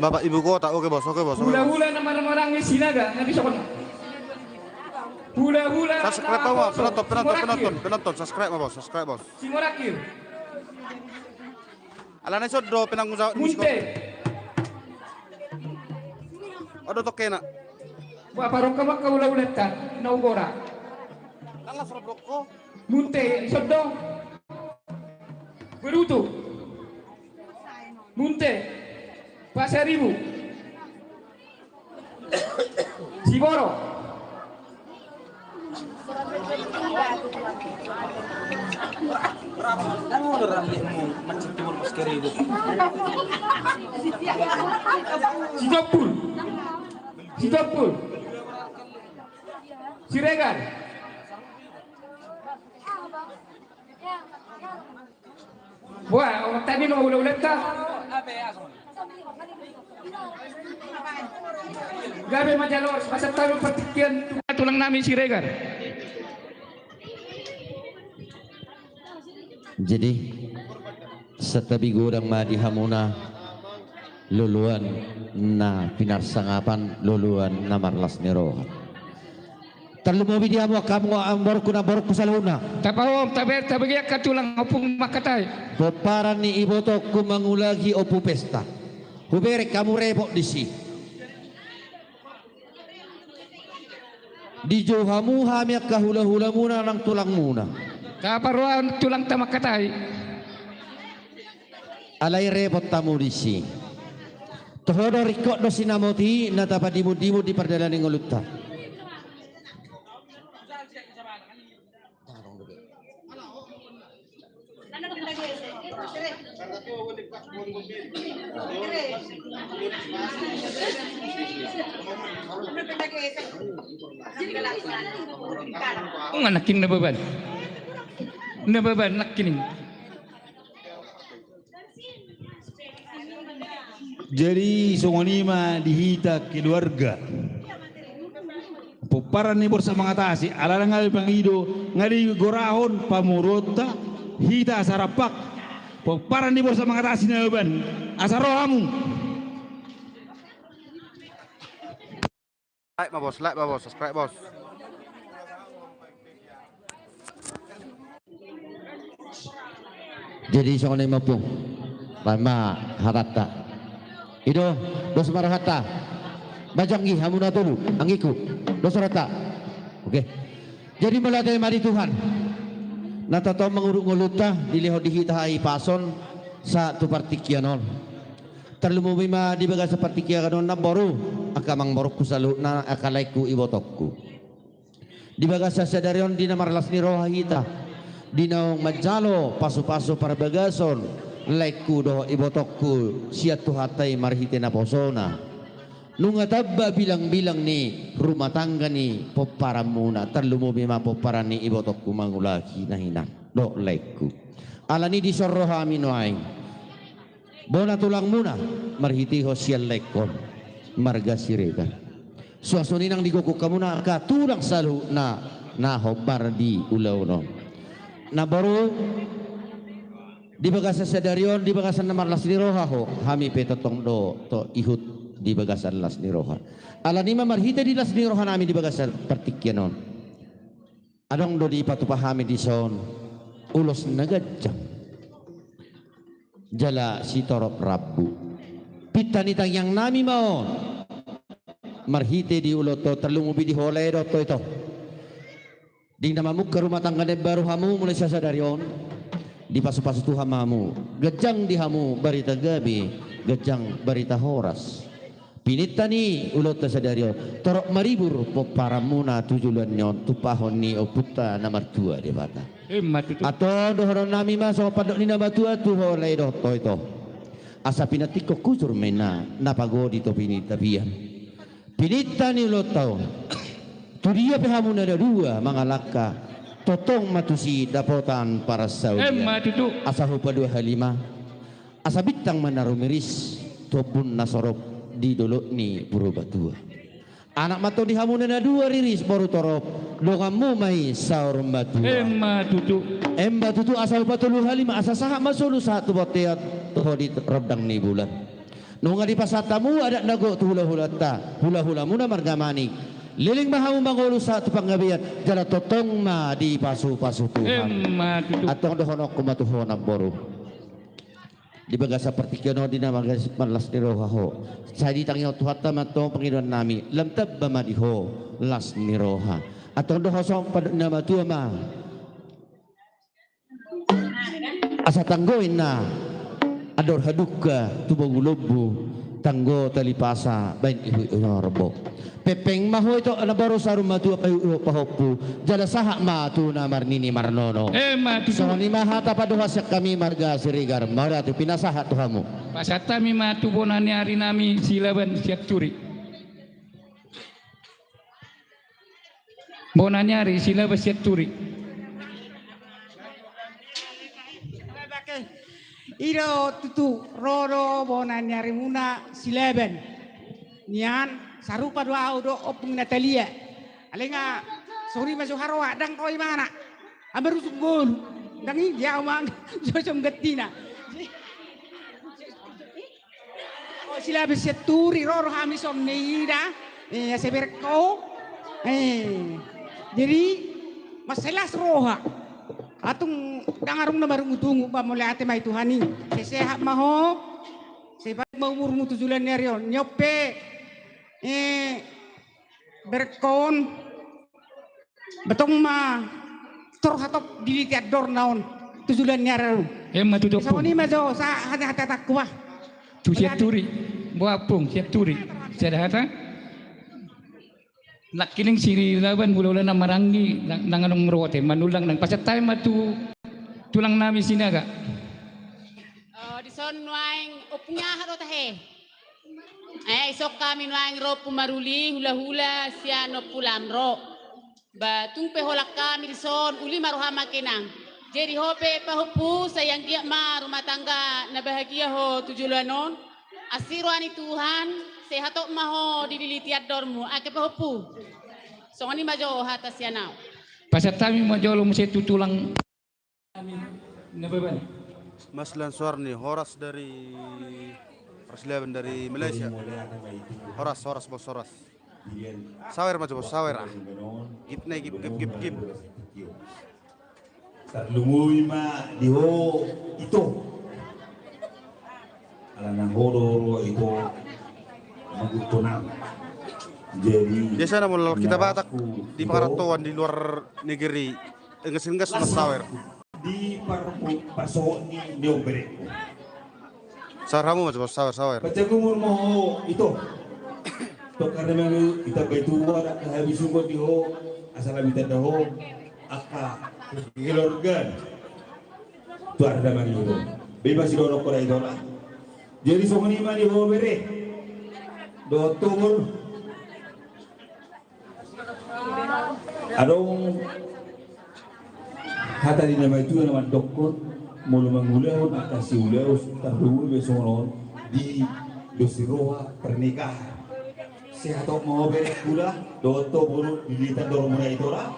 Bapak Ibu Kota, oke bos.
Hula-hula nama-namarang di Sinaga ngai bisa kono hula-hula
Subscribe bos, penonton, subscribe bos.
Simorakir
Alana sodo penanggung jawab musik. Odo tokena.
Wa parokka makka hula-hulata naugora
Nala soroboko.
munte sodo berutu munte pasaribu Siboro Sidopul Siregar wah tadi lo udah ta gabe majalor masa tahu pertikian tulang nami Siregar
jadi setabi gorang madi hamuna luluan na pinarsangapan luluan na marlas nero terlalu mau dia mau kamu ambor kusaluna
tapawom tabe katulang opung makatai
peparan ni iboto ku mangulagi opu pesta hubere kamu repot di si di johamu hamia kahula-hula muna nang tulang muna
kaparuan tulang tamakatai
alai repot tamu di si tohodo rikot do sinamoti na tapa dimu-dimu di perjalanan ngolutta
nakin nababan nakining
Jadi songonima dihita keluarga. Poparan ni borsa mengatasi alala ngali pangido ngali gorahon pamurota hita sarapak. Poparan ni borsa mengatasi naban asarohamu.
Like ma bos, subscribe bos.
Jadi songonima pung lama harata. Ido dos marahata. Bajangi hamuna tulu angiku dos rata. Oke. Jadi melatih mari Tuhan. Natato mengurung nguluta diliho dihitahi pason sa tu partikianon. Terlalu mima dibaga seperti kianon na boru akamang borku saluna akalaiku ibotokku. Dibaga sa sadarion dina marlas ni rohahita. Dinaong majalo pasu-pasu para bagason laiku doh ibotokku siat tuhatai marhite na posona nunga tabba bilang-bilang ni rumah tangga ni poparamuna terlumu bima poparan ni ibotokku mangulaki nahinan do laiku alani disorroha minuaing bona tulang muna marhiti hosial laikon marga sirega suasuninang digokuk kamuna ka tulang salu na hobar di ulauno na baru di bagasan sadarion di bagasan namar las ni roha ho hami petotong do to ihut di bagasan las ni roha alanima marhita di las ni roha nami di bagasan partikyanon adong do di patupahami di son ulos nagajang jala si torop rabu pitanitang yang nami maon marhite di uloto terlumubi di holay do to ito ding namamuk ke rumah tangga de baru hamu mulai sa sadarion di pasu-pasu Tuhan mamu gejang di hamu barita gabi gejang barita horas pinitani ulot sadario torok maribur poparamuna tujulan nyon tupahon ni oputa nomor 2 di bata atau dohoron nami masuk padok ni nama tua tuho lay do to ito asa pinatiko kusur mena napagodi to pinitabian pinitani ulot tao tudia pehamu nada 2 mangalaka totong matusi dapotan para Saudi asa hupa 2 halima asa bitang manarumiris topun nasorop di dolok ni puro batua anak mato di hamuna na 2 riris baru torop dongamu mai saur batua emma tutu asa hupa 3 halima asa saha masulu satu boteat toho di rodang ni bulan nunga di pasatamu ada nago tu hula-hulata hula-hula margamani liling mahamu mangulu satu panggabian jala totong ma di pasu-pasu Tuhan atong dohonok kumatuhona boru di bagasa partikyono di nama malas ni roha saya ditangyo Tuhan tamatong pangiduan nami lam tabba madiho las ni roha atong dohosong pada nama tua ma asa tanggoin na ador haduka tubagulobu tanggo talipasa bain ibu inorbo pepeng maho ito na baru sa rumah tua pahopu jala saha matu na marnini marnono so ni mahata paduha sa kami marga sirigar maratu pinasaha tuhamu
pasata mi matu bonani hari nami silaban siat curi bonani hari silaban siat curi
Iro tutu roro bonani hari muna silaban nian sarupa 2 audo opung Natalia alenga sorry masuk harwa dang koi mana amber usuk gol dang ini dia omang josom getina oh sila beseturi roro hami som neida seberko jadi masalah roha atung dangarung na barung utungu pa mulai ate mai tuhani sesehat maho sebat mau umurmu 7 nerion nyope berkon betong ma tor hatop dili tiador naon 7 nerion
tutup
so ni mazo sa hata takwa
tu siat turi buapung siat turi sada hata nak kiling siri laban bulan na marangi nanganong rote manulang nang pasatay matu tulang nami sinaga
di son waing upnya haro tahe isok kami waing ro pumaruli hula-hula siano pulamro batung peholak kami di son uli maruhama kenang jadi hope pahupu sayang dia ma rumah tangga na bahagia ho 7 lanon Asirwani Tuhan, sehatok maho didilitiat dormu, ake pahopu. Songoni majo hata sianau.
Pasat kami majolo mesti tulang. Nebeban.
Mas Lansuarni, Horas dari Perseleban dari Malaysia. Horas bos Horas. Sawer macam bos sawer ah. Gip.
Lumui ma diho itu. Alanang horo itu magutunang. Jadi
biasa namun kita Batak di Pakaratuan di luar negeri enggak mas sawer.
Di paso ni diombere.
Saramu macam bos sawer.
Baca gumur mo itu. To karena memang kita betul ada habis sungguh diho asal kita daho aka gelorgan. Tu ada mani itu. Bebas dorok korai dola. Jadi somoni mani ho bere. Do tumur. Adong hata di nama itu nama dokter mulu mengulau nak kasih ulau terdulu besok di dosiroa pernikahan. Sehat mau beres pula, doto buru dilihat dorong mulai itu lah,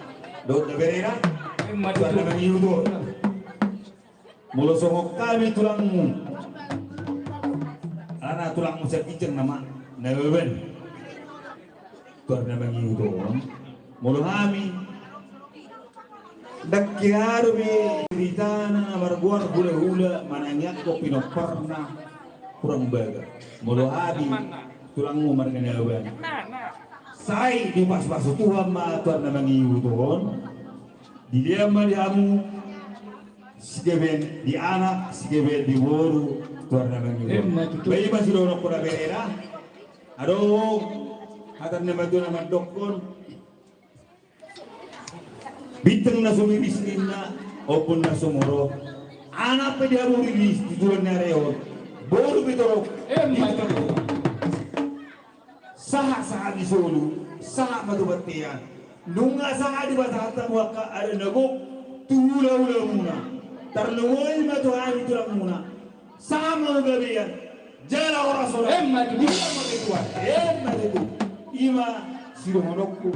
dot berera, karena mengiru tu. Mulu songok kami tulangmu, anak tulang musik icen nama Nebeben, karena mengiru tu. Mulu kami, dak kiaru be cerita na marguar hula mananya kopi no pernah kurang baga. Mulu kami tulangmu marga Nebeben. Sai di pas-pas Tuhan ma Tuhan na mengiru Tuhan. Di dia malihamu sigeben di anak sigeben di boru Tuhan na mengiru. Bayi masih dorong pura berera. Aduh, hatan nama Tuhan nama dokon. Bintang na sumirisnin na opun na sumuro. Anak pa dia rilis di Tuhan na reon. Boru bitorok. Saha di Solo, saha matubatian. Nunga saha di batata waka ada nagok tula muna. Tarlungoy matuhan tulang muna. Sama gabian. Jala orang solo. Matitu. Ima siromonokku.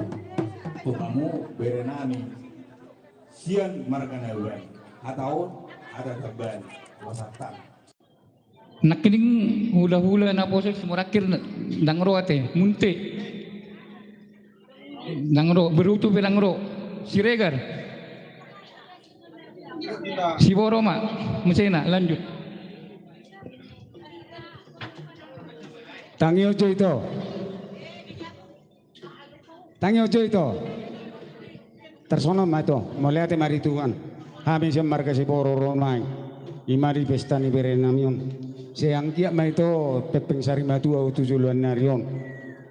Tu kamu berenami. Sian margana ulan. Atau ada taban wasatan.
Nakining hula-hula na posek sumurakir nangro ate munte nangro berutu belangro siregar si boroma musena lanjut tangi ojo itu tersono ma itu mulai ate mari tuan habis marga si boro romai imari pesta ni berenamion Seang kia ma itu pepeng sari matu au tujuan narion.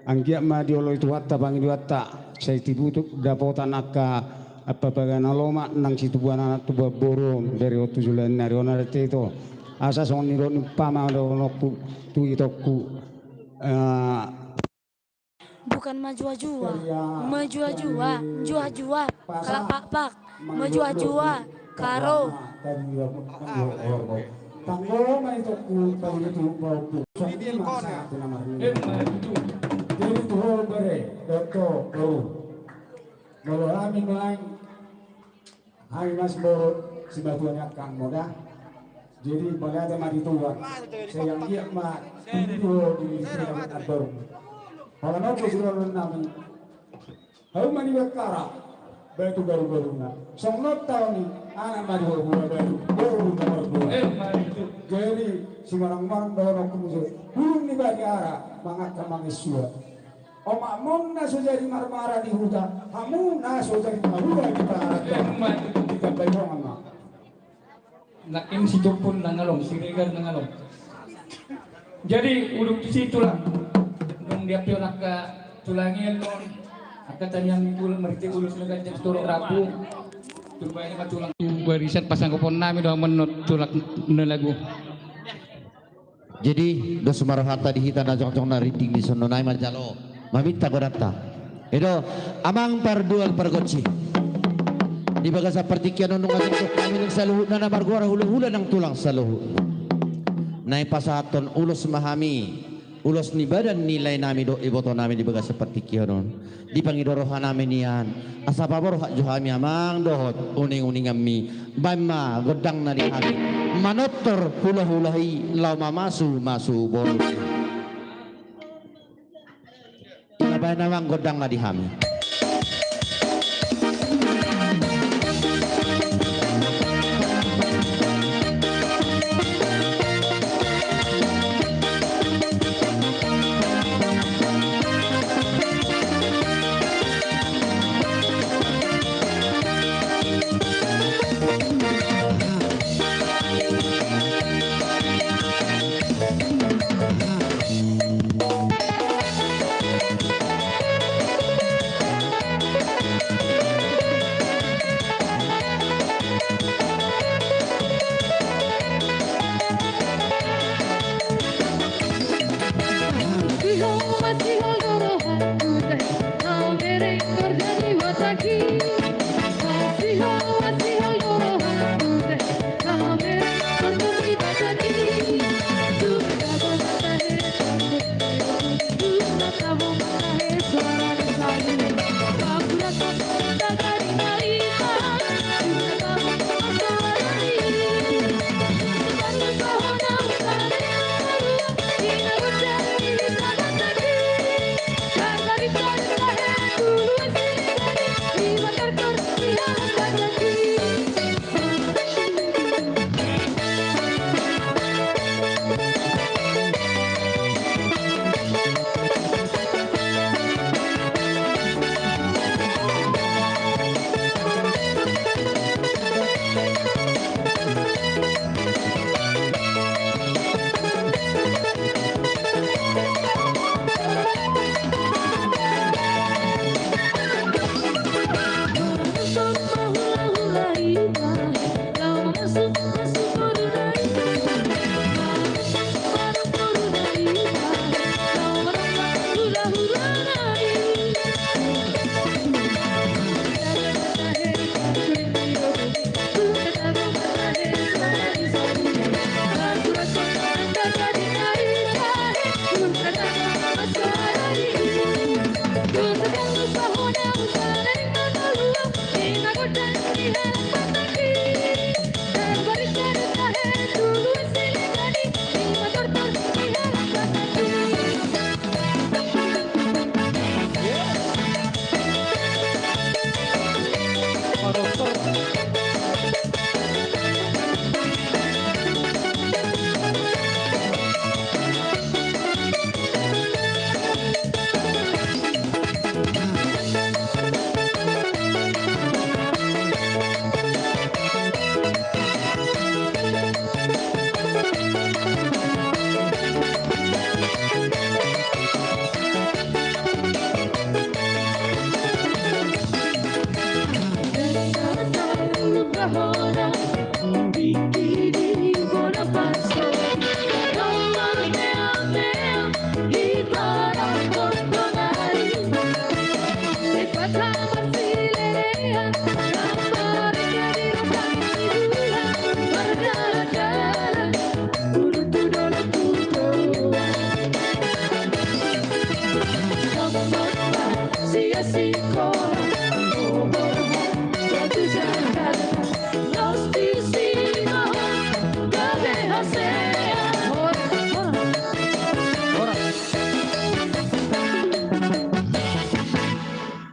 Angkia ma diolo itu hatta bangi hatta. Saya tibutuk dapotan akka apa bagana loma nang situ buana tuba borom dari tujuan narion ada itu. Asa soni ron pama do nokku tu itoku.
Bukan maju-jua, jua-jua, kalak-pak, maju-jua, karo.
Tanggol ma itu ku tahu itu bau. Jadi masa itu namanya. Jadi tu bere, doktor, Kalau kami main, hari mas boro si batuannya kang moda. Jadi bagada mari tuan. Sayang dia ma itu di sini ada. Kalau nak berjualan nami, harus mari berkara. Batu baru-baru na. Songlot tahun ni, anak mari baru nomor 2. Jadi simarang-marang dorong kemudian. Burung ni bagi arah, mangat mangisua. Omak mon na so jadi marmara di hutan, kamu na so jadi marmara di barat. Kita bayongan na. Nakin si Tupun nangalong, si Regar nangalong. Jadi uduk di situ lah. Nung dia pion nak tulangin non. Akatan yang ulang merti ulus dengan jam turun rapu, turbanya matulang tu barisan pasang kopon nami doang menut tulak nelagu.
Jadi do sumarahata di hita na jong na riting di sono nai marjalo maminta godata. Edo amang pardual pargoci. Di bagasa partikian nung ngasuk kami ng saluhu na margora hula-hula ng tulang saluhu. naik pasaton ulos mahami ulos ni badan nilai nami do iboto nami di bagas seperti kianon di pangidorohan nami nian asa pabor hak johami amang dohot uning ami bama godang na di hami manotor hula-hulahi lau masu bonus Inabay namang godang na di hami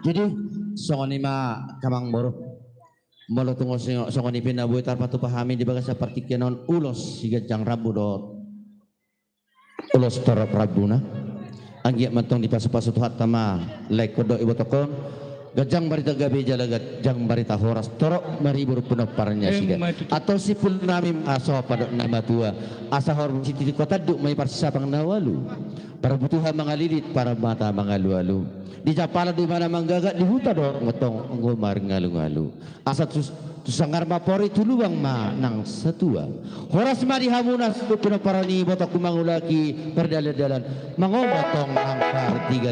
Jadi songoni ma kamang boro molo tungo songoni pinabuhi tarpatu pahami di bagas seperti kenon ulos siga jang rabu dot ulos torok rabuna anggiak mantong di pasu-pasu tuhat tama like kodo ibu tokon gajang barita gabe jalagat jang barita horas torok maribur punok paranya siga atau si pun nami aso pada nama tua asa hor siti kota duk mai parsapang nawalu para butuhan mangalilit para mata mangalu-alu di japala di mana manggagat di huta dor ngotong ngomar ngalu-ngalu asa tusangar mapori tuluang ma nang setua horas mari hamunas punok parani botok kumangulaki perdalalan mangomotong angkar tiga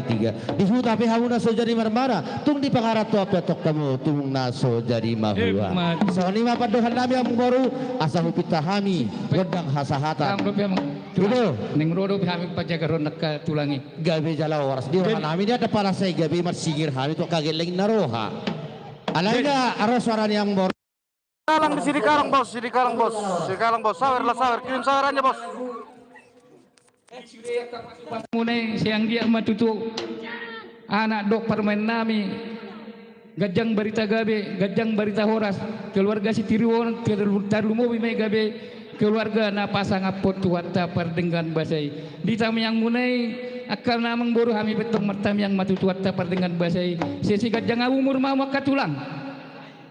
di huta pe hamunas so jadi marmara tung di pangarat tua petok kamu tung naso jadi mahua so ni ma padohan nami amung baru asa hupita hami godang hasahata
Neng rodo kami pajaga ronak ka tulangi.
Gabi jala oras di orang kami dia ada para saya gabi marsingir kami tu kageleng naroha. Alaiga aros suara yang bor.
Kalang di sini kalang bos, sini kalang bos, sawer lah sawer, kirim sawerannya bos.
Munai siang dia matutu anak dok permain nami. Gajang berita gabe, gajang berita horas, keluarga si Tiriwon, terlumo bime gabe, keluarga na pasang apot tuata perdengan basai. Di tam yang munai akal namang boru kami betul mertam yang matu tuata perdengan basai. Sesi gajang umur mau katulang.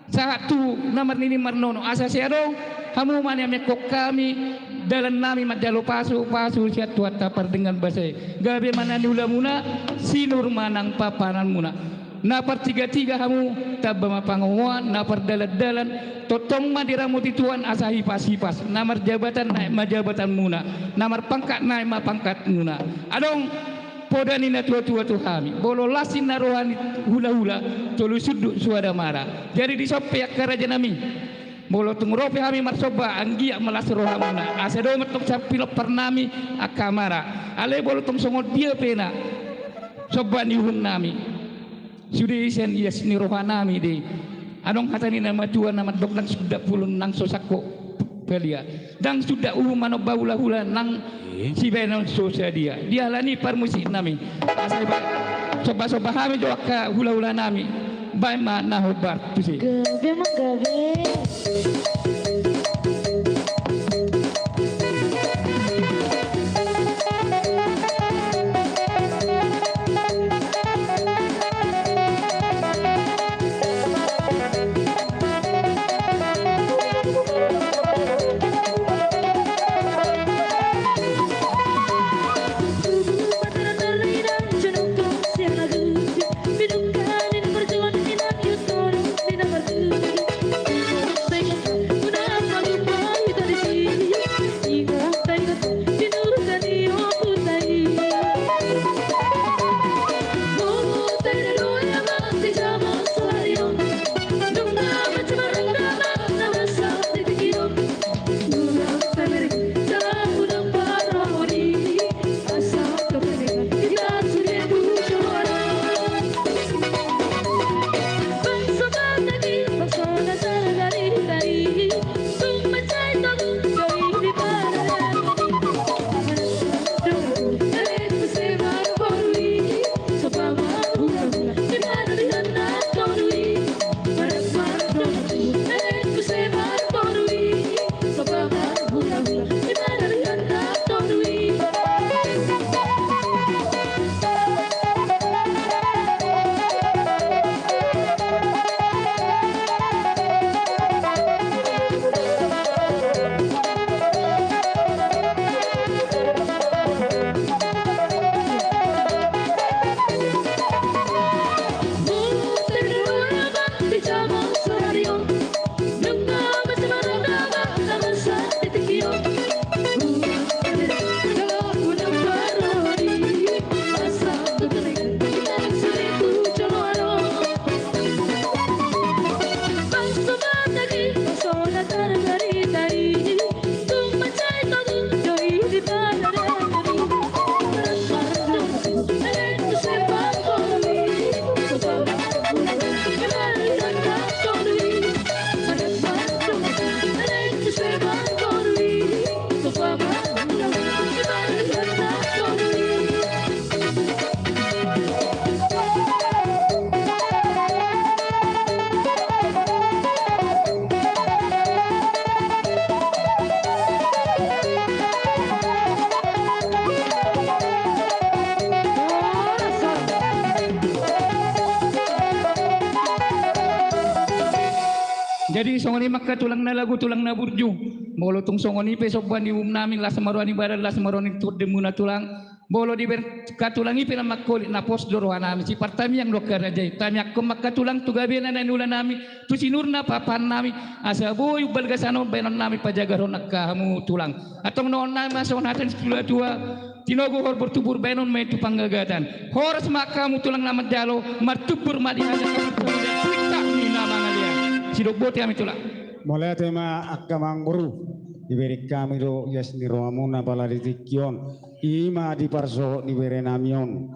Saat tu namar nini marnono asa siado, hamu mana mekok kami dalam nami majalo pasu siat tuata perdengan basai. Gabe mana nula muna, sinur manang papanan muna. Napar tiga kamu tabama pangawan, napar dalan totong madiramu tituan asa hipas namar jabatan naik majabatan muna, namar pangkat naik ma pangkat muna. Adong podani na tua kami, bolo lasin narohani hula tolu sudut suada mara. Jadi di sope karaja nami, bolo tungrope kami marsoba anggia malas rohamuna. Asa do metok sapilo pernami akamara. Ale bolo tung songo dia pena, soba nihun nami. Sudah isen yes ni rohanami de. Anong hatani nama Tuhan nama dok nang sudah pulun nang sosako pelia. Dang sudah mano baula hula nang si benon sosia dia. Dia lani parmusi nami. Soba kami doa ka hula nami. Baik ma nahobar tu si.
Gabe magabe.
Jadi songoni makka tulang na lagu tulang na burju. Bolo tung songoni pe soban di namin la samarwani badan la samarwani tudemuna tulang. Bolo di katulangi pe na makkoli na pos doroha namin si partami yang dokar rajai. Tami akko makka tulang tugabe na nula namin tu sinurna papan namin asa boy balgasano benon namin pajagaron nakkahamu tulang. Atong noon namin mason hatin sepuluh tua tinogo hor bertubur benon me tu panggagatan. Horas makamu tulang namat jalo martubur madi hajan tak ni nama ngalia. Sidok bote kami tulang.
Mulai tema akamang boru
Iberi kami do yasni roamuna apalagi dikion ima di parso ni berenamion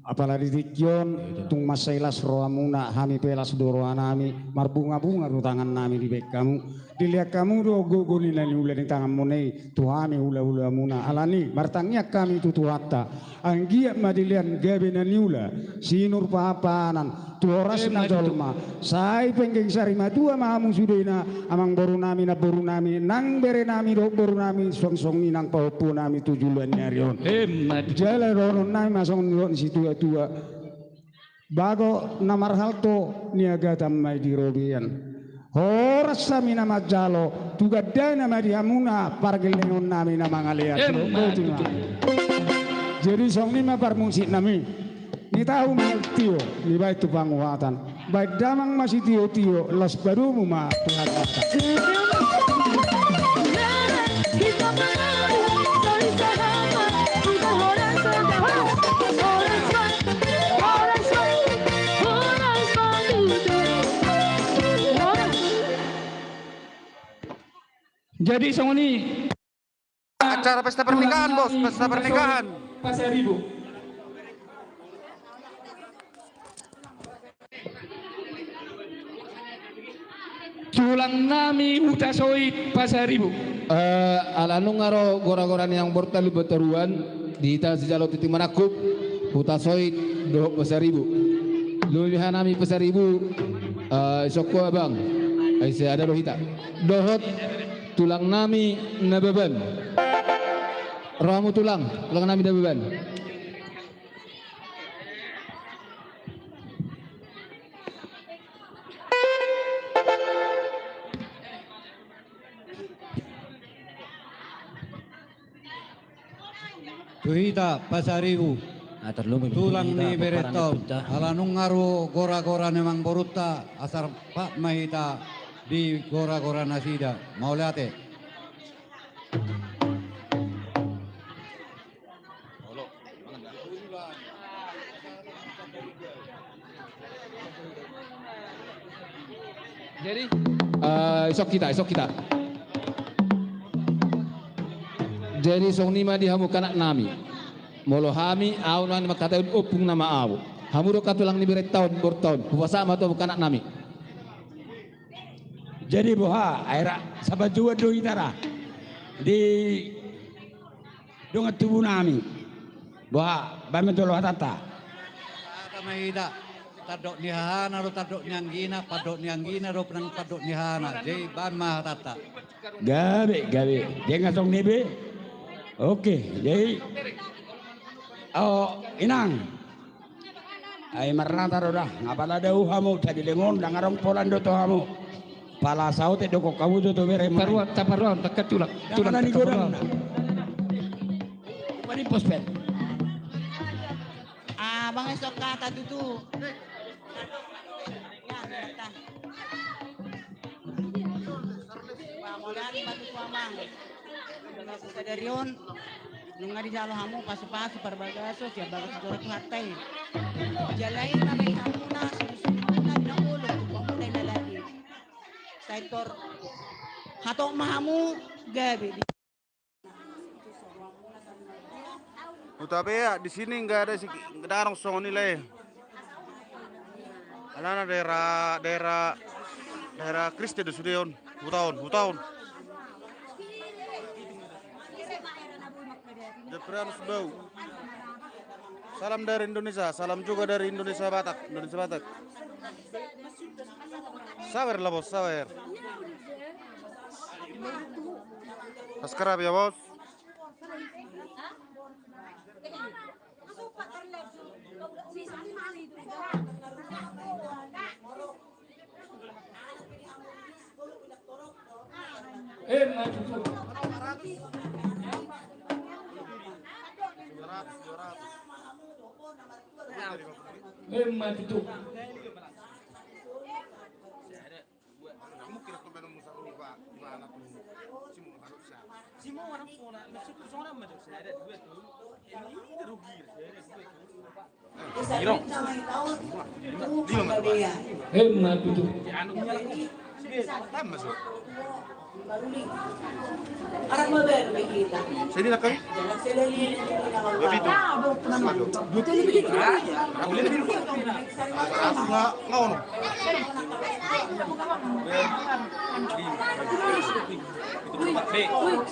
apalagi dikion tung masailas roamuna hami pelas doroanami marbunga-bunga do tangan nami di bek kamu dilihat kamu do gogoni nani ula di tangan monei tuhami ula-ula muna alani martangnya kami itu tuhata anggia madilian gabe nani ula sinur papanan tuoras na jolma sai penggeng sari matua mahamu sudena amang boru nami nang bere nami do boru nami song ni nang paupu nami tujuan nyarion jala rono nami masong nilon situ tua bago namar halto niaga tamai di robian horas sami nama jalo tuga dana madi amuna pargelengon nami nama ngaliat jadi song ni mapar musik nami ni tahu mal tio ni baik tu panguatan baik damang masih tio las baru ma jadi song ni
acara pesta pernikahan bos, pesta pernikahan
Pasar Ibu. Tulang nami utasoit Pasar Ibu.
Alanung ngaro gora-goran yang bertali beteruan di ita sejalo titik manakup utasoit dohok Pasar Ibu. Lulihan nami Pasar Ibu sokko abang. Ai saya ada rohita. Dohot tulang nami nabeban. Rohamu tulang nami nabeban.
Tuhita Pasar Ibu tulang ni bereto alanung ngaru gora-gora memang boruta asar pak mahita di gora-gora nasida mau lihat
jadi esok kita jadi song nima dihamu kanak nami molo hami awan makata opung nama awu hamu do katulang ni beret tahun bertahun puasa ma to kanak nami
jadi boha aira sabajua do itara di dongat tubuh nami boha bame tolo hatata
kami ida tadok nihana ro tadok nyanggina padok nyanggina ro penang padok nihana jadi bama hatata
gabe dia ngasong nebe. Oke, jadi inang, ay marnata roda, ngapala daw hamu tadi lengon dangarong polando to hamu, pala saute doko kamu to bere taparuan takat tulang ni godang, mari pospet.
Bang esok kata tutu. Mulai batu kuamang. Sadarion nung nga di jalo hamu pasu-pasu parbagaso siya bagas dorot hatay jalain na may hamu na susunod na dinaulo pamunay na lagi sektor hatok mahamu gabi
tapi ya di sini nggak ada orang songo nilai anak daerah Kristen di Sudion hutahun Jeprianus Bau. Salam dari Indonesia, salam juga dari Indonesia Batak. Sawer lah bos, sawer. Askarab ya bos.
Mati tu.
Arang maber kita.
Sini nak kami. Begitu.
Betul begitu.
Ngaon.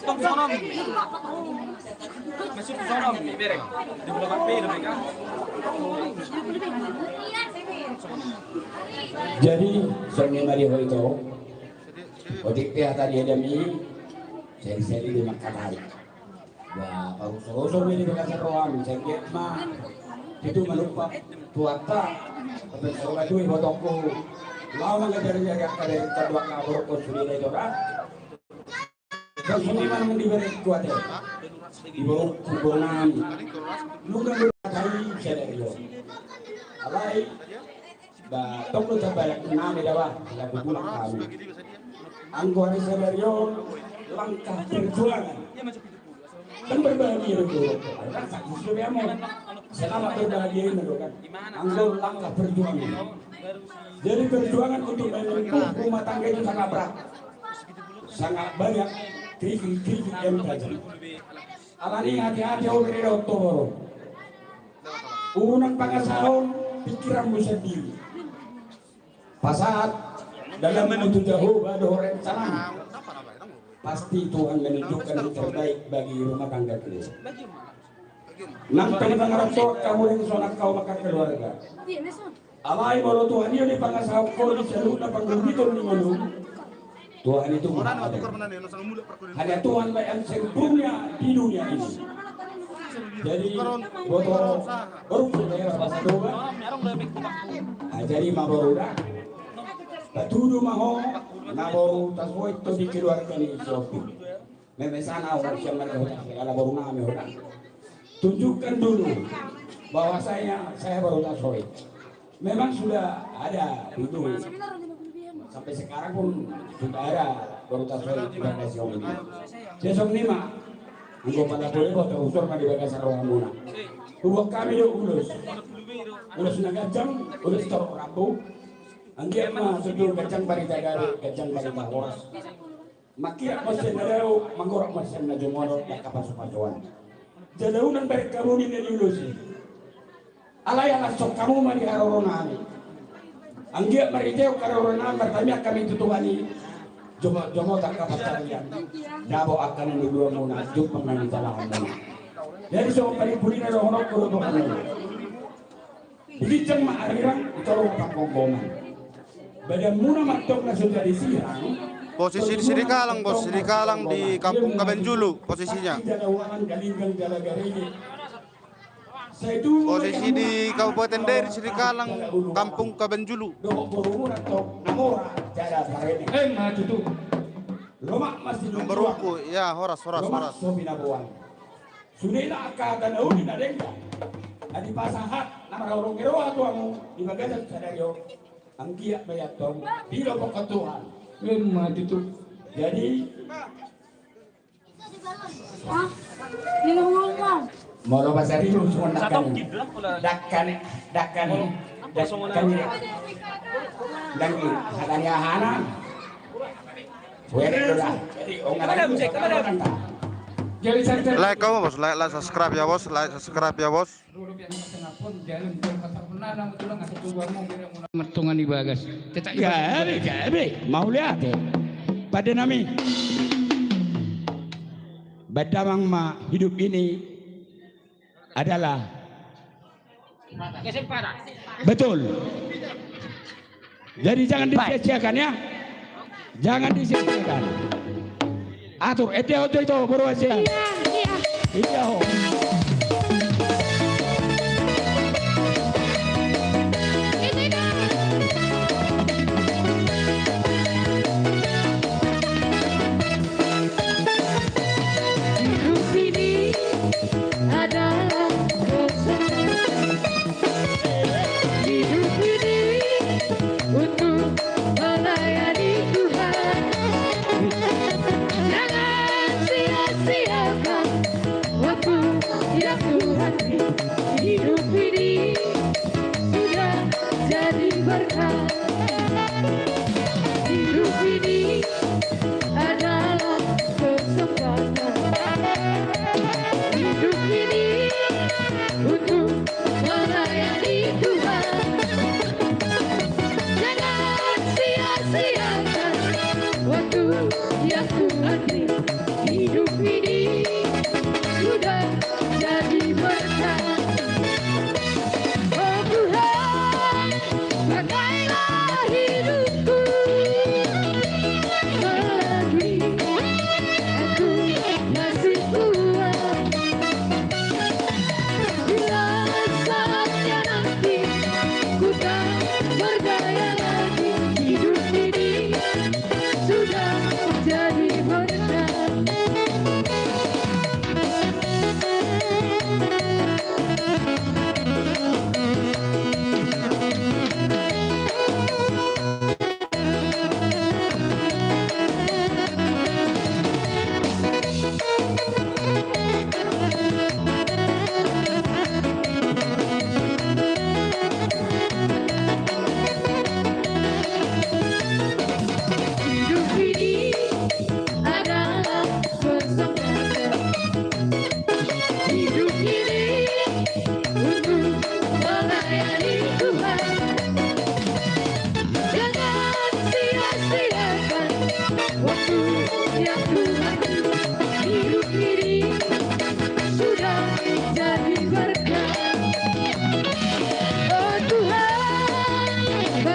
Tong sonom. Masuk sonom ni bereng. Di bulan B mereka.
Jadi soalnya mari itu, odik teh tadi ada mi, seri-seri di makanari. Ya, usul-usul ini berkasar roam, saya mah itu melupa tuata, tapi soal itu ibu toko, lawan aja dari kedua kabur konsulir itu kan. Kalau semua mana diberi kuatnya, ibu kubunan, lu kan berkali serio, alai. Ba toklo sa bayak nami dawa la pulang kami. Anggo hari seberio langkah perjuangan. Dan berbagi itu. Kan sak sudah mau. Selama berbagi itu kan. Anggo langkah perjuangan. Jadi perjuangan untuk menempuh rumah tangga itu sangat berat. Sangat banyak kritik yang terjadi. Alani hati-hati oleh dokter. Urunan pangasahon pikiranmu sendiri. Pasaat dalam menuju jauh ada rencana, pasti Tuhan menunjukkan yang terbaik bagi rumah tangga kita. Nang pengen kamu yang sonak kau makan keluarga. Alai bolo Tuhan ini pangasau kau di seluruh panggungito di mana. Tuhan itu maha adil. Hanya Tuhan yang sempurna di dunia ini. Jadi botol baru punya bahasa doa. Jadi maboruda. Batudu maho naboru taswo itu dikeluarkan di Sofi. Memesana orang yang mereka ala baru nami orang. Tunjukkan dulu bahwa saya baru taswo. Memang sudah ada itu. Sampai sekarang pun sudah ada baru taswo di Bagasi ini. Besok ni mah Anggo pada boleh kok terusur di Bagasi Rawamuna. Ubah kami yo ulus nagajang, ulus torok rabu. Anggiat mah sejur kacang barita gari, kacang barita horas. Makia mesin nadau, manggorak mesin najumonot na kapasupacuan. Jadaunan baik kamu ini diulusi. Alay alas sok kamu mari haroronami. Anggiat mariteo karoronami bertanya kami tutuani. Jomo tak kapasarian. Dabo akan ini dua muna, jumpa nani talahan muna. Jadi sok paripuri na rohonok kuruto kami. Bijang maarirang itolong kapongkongan. Badan muna matok na sudah disirang.
Posisi di sini Kalang, bos. Di Kalang di Kampung Kabenjulu posisinya. Posisi di Kabupaten Deri, Sri Kalang, Kampung Kabenjulu. Berungku, ya horas.
Sudah akan uli na dengka. Adi pasahat nama orang geroa tuamu di bagasan sadario. Angkiat bayatong bila pokok Tuhan. Memang itu. Jadi
Ini ngomong.
Moro bahasa itu semua dakkan dan adanya hana.
Like kamu bos, like subscribe ya bos,
Mertungan di bagas. Gabe, mau lihat pada nami. Badamang ma hidup ini adalah betul. Jadi jangan disia-siakan ya. Jangan disia-siakan. Atur, itu berwasiat. Iya.
Hidup ini adalah kesempatan. Hidup ini untuk melayani Tuhan. Jangan sia-siakan waktu yang Tuhan beri. Hidup ini sudah jadi berkah. Hidup ini adalah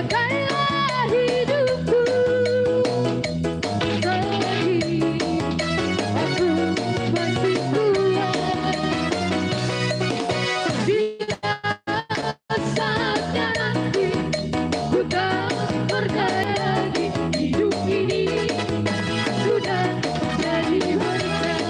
bagailah hidupku selagi aku masih kuat. Bila saatnya nanti ku tak berdaya lagi, hidup ini sudah jadi warisan.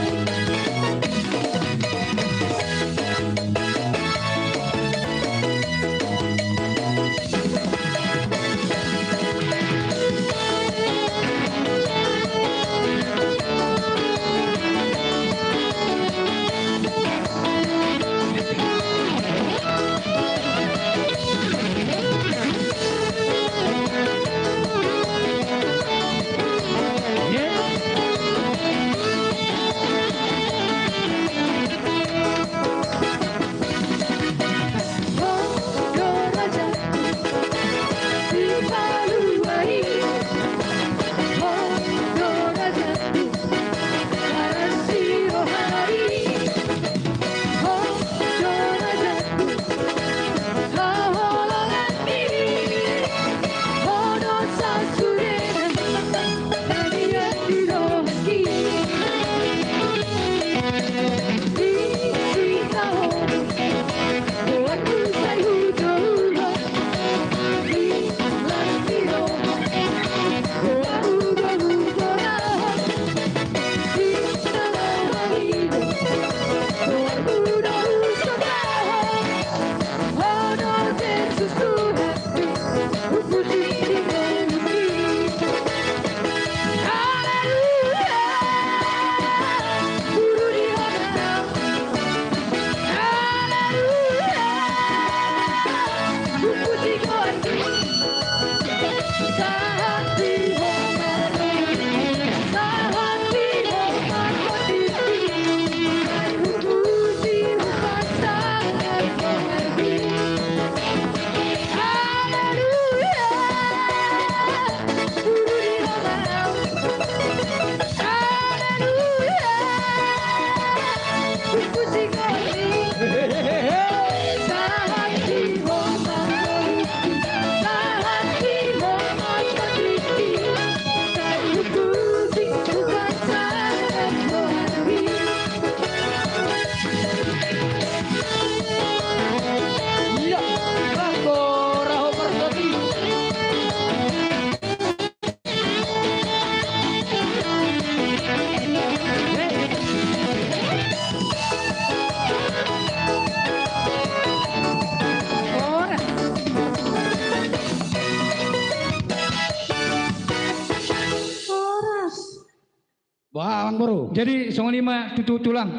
Wah, Bro. Jadi songoni mah tutu tulang.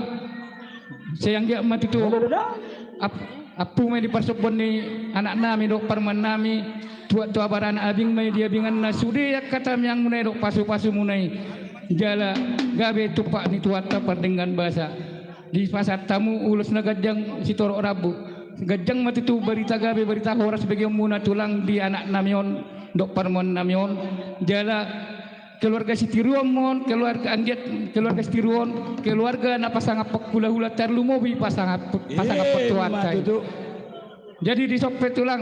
Sayang dia mah tutu. Apu mai di parsopon ni anak nami dok parman nami tua baran abing mai dia bingan na sude ya kata yang munai dok pasu munai jala gabe tupak ni tuata dengan bahasa di pasar tamu ulus na gajang si torok rabu gajang mati tu berita gabe berita horas sebagai muna tulang di anak namion dok parman namion jala keluarga Sitiruan mon, keluarga Andiat, keluarga Sitiruan, keluarga na pasangan hula-hula terlumobi pasangan petuan. Jadi di sopet tulang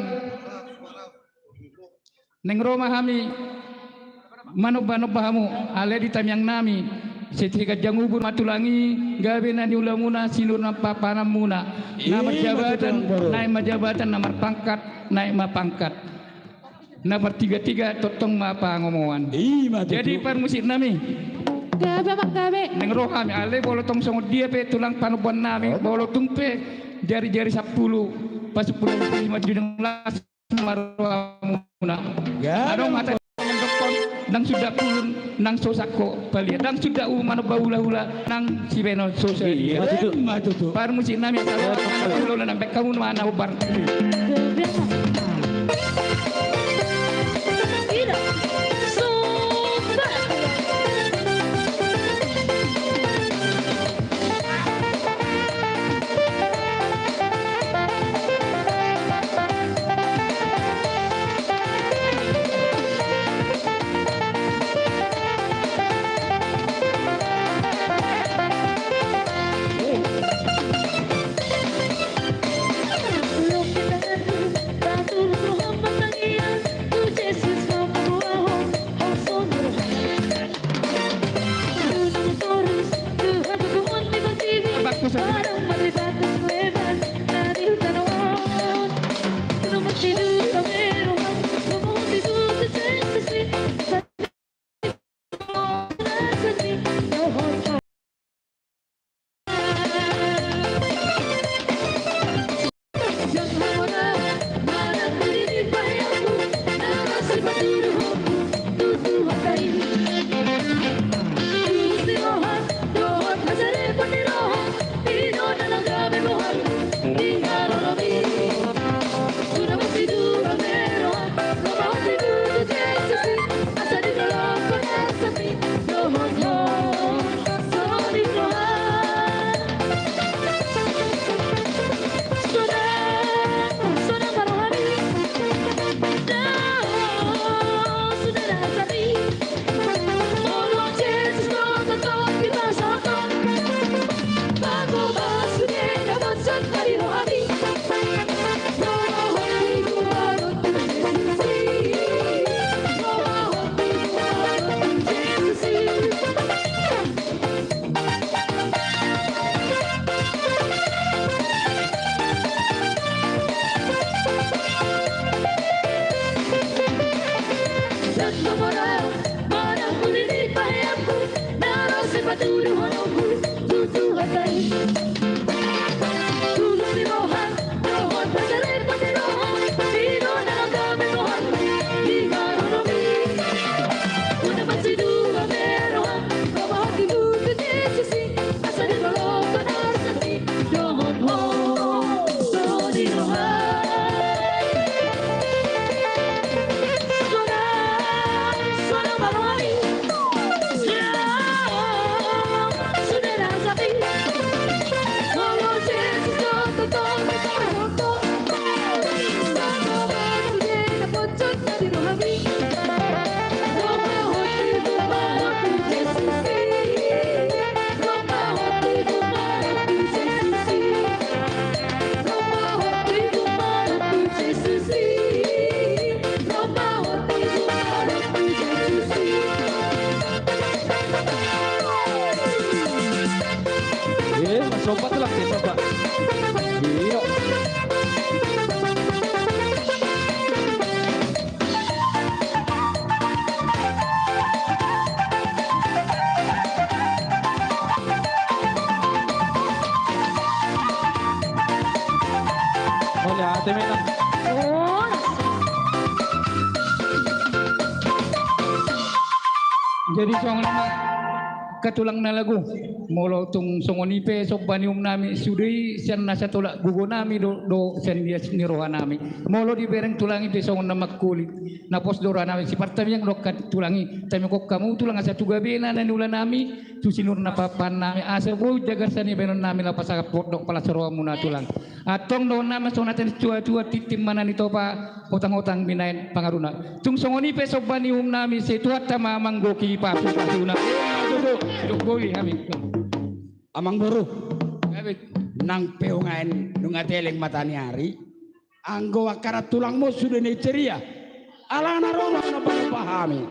neng Roma kami manob bahamu ale di tamyang nami setika jangubur matulangi gabe na diulamuna silur na papanam muna nama jabatan nomor pangkat naik pangkat nomor 33 totong mapa ngomongan. Jadi par musik nami. Gabe pak gabe. Neng roh kami ale bolo tong songo dia pe tulang panuban nami bolo tumpe jari-jari 10 pas 10 5 las marwamuna. Adong mata mendokon nang sudah pulun nang sosako bali nang sudah umano baula-hula nang sibeno sose. Par musik nami kalau nang kamu mana ubar.
Sobat lah ya sobat. Iya.
Olha, até mesmo.
Jadi songon katulang na lagu molo tung songonipe sok banium nami sudai sian nasa tolak gugo nami do sian dia niroha nami molo di bereng tulangi pe songon na makulit na pos dora nami si partami yang dokat tulangi tapi kok kamu tulang asa tuga bena na nula nami tu sinur na papan nami asa bro jaga sani benon nami la pasaka dok pala seroa muna tulang atong do nama sonaten tua titim mana ni topa hotang-hotang binain pangaruna tung songonipe sok banium nami se tuat tama manggoki pasu pasuna duduk boy kami
amang buru nang peungain nunga teleng matani hari anggo akarat tulangmu sudah ni ceria ala narona na pahami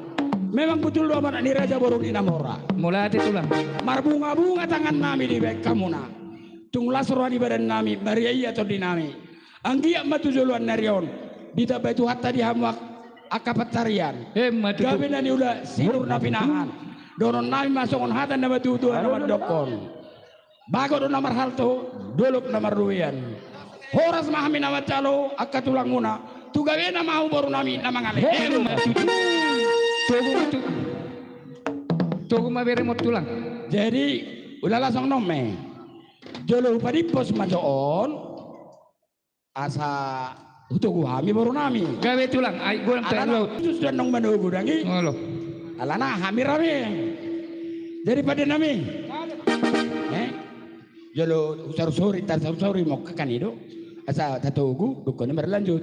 memang betul doa mana ni raja boru ni namora
mulai hati tulang
marbunga-bunga tangan nami di bek kamuna tung lasro di badan nami bariai atau di nami anggia matu joluan narion dita batu hatta di hamwak akapat tarian gabe nani udah sinur napinahan doron nami masongon hata nama tutuan nama dokon bago do namar halto dolok namar ruyan horas mahami nama calo akka tulang muna tugawe nama baru nami nama ngale
tugu mabere mot tulang
jadi udah langsung nome jolo upadi pos majoon asa tugu hami baru nami
gawe tulang ay golang
laut sudah nong manugu dangi alana hami rame daripada nami jolo usar-usuri tar-usuri mau ke kan itu asa tatugu dukun berlanjut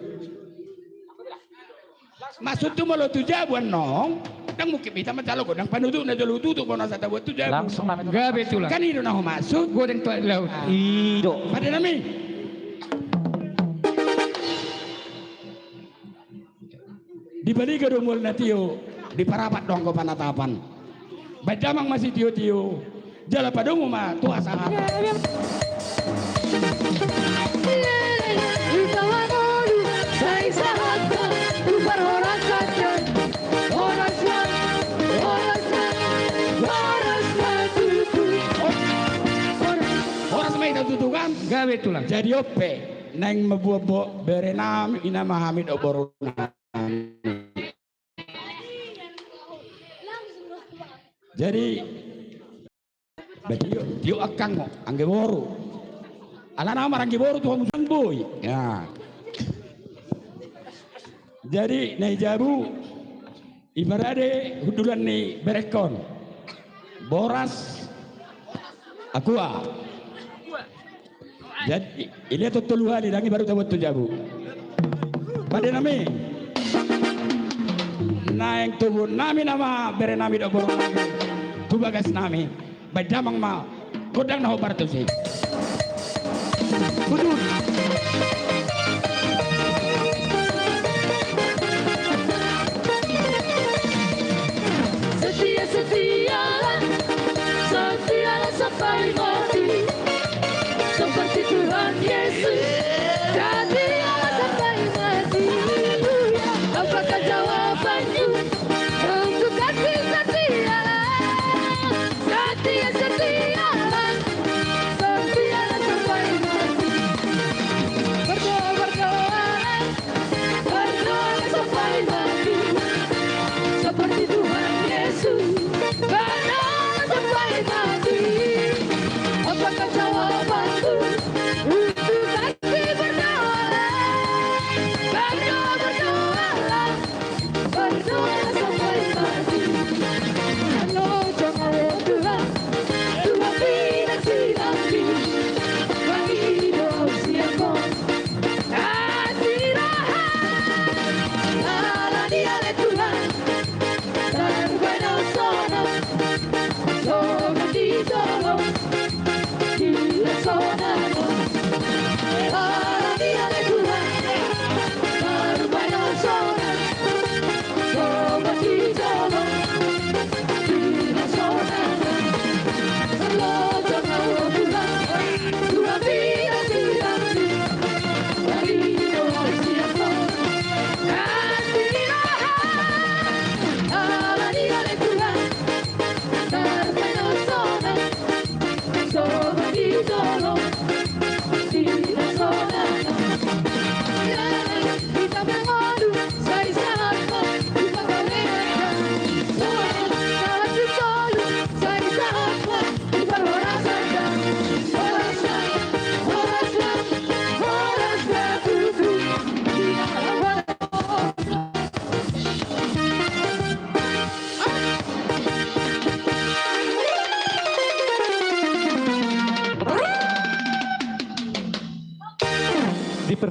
maksud tu malu tu jabuan nong dang mukip kita macalo ko dang panutu na jolo tutu ko nasa tabuat tu jabu
langsung namin
gabe tulang
kan itu nah maksud
go deng tuan laut
ido
pada nami di balik gedung na tio di parapat dong ko panatapan badamang masih tio jala padung mah tu asahan orang semai tutukan
gawe tulang
jadi ope neng mebuat berenam ina mahamid oborona jadi betul tiu akang mo angge boru ala nama angge boru tuh musang boy ya jadi nai jabu ibarade hudulan ni berekon boras aqua jadi ini tuh tuluhan dangi baru tahu tuh jabu pada nami naeng tubuh nami nama berenami do boru tu bagas nami badamang ma kodang na hobar tu si kudur
setia sampai mati seperti Tuhan Yesus setia sampai mati apakah jawabanmu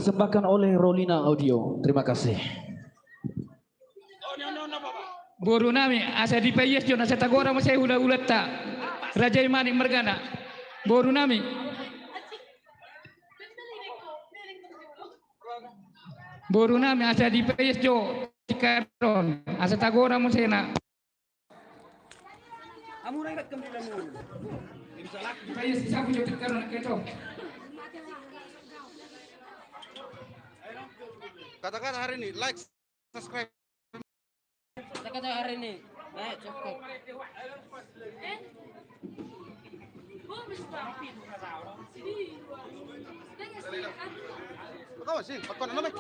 dipersembahkan oleh Rolina Audio. Terima kasih.
Boru nami asa di payes jona sa tagora mo say hula-hula ta. Raja Manik Mergana. Boru nami. Boru nami asa di payes jo karon asa tagora mo say na.
Amo na ikat kami mo.
Payes isa ko jo karon keto.
Katakan hari ini like, subscribe.
Kata hari ini. Cukup.
Kau sih, apa namanya?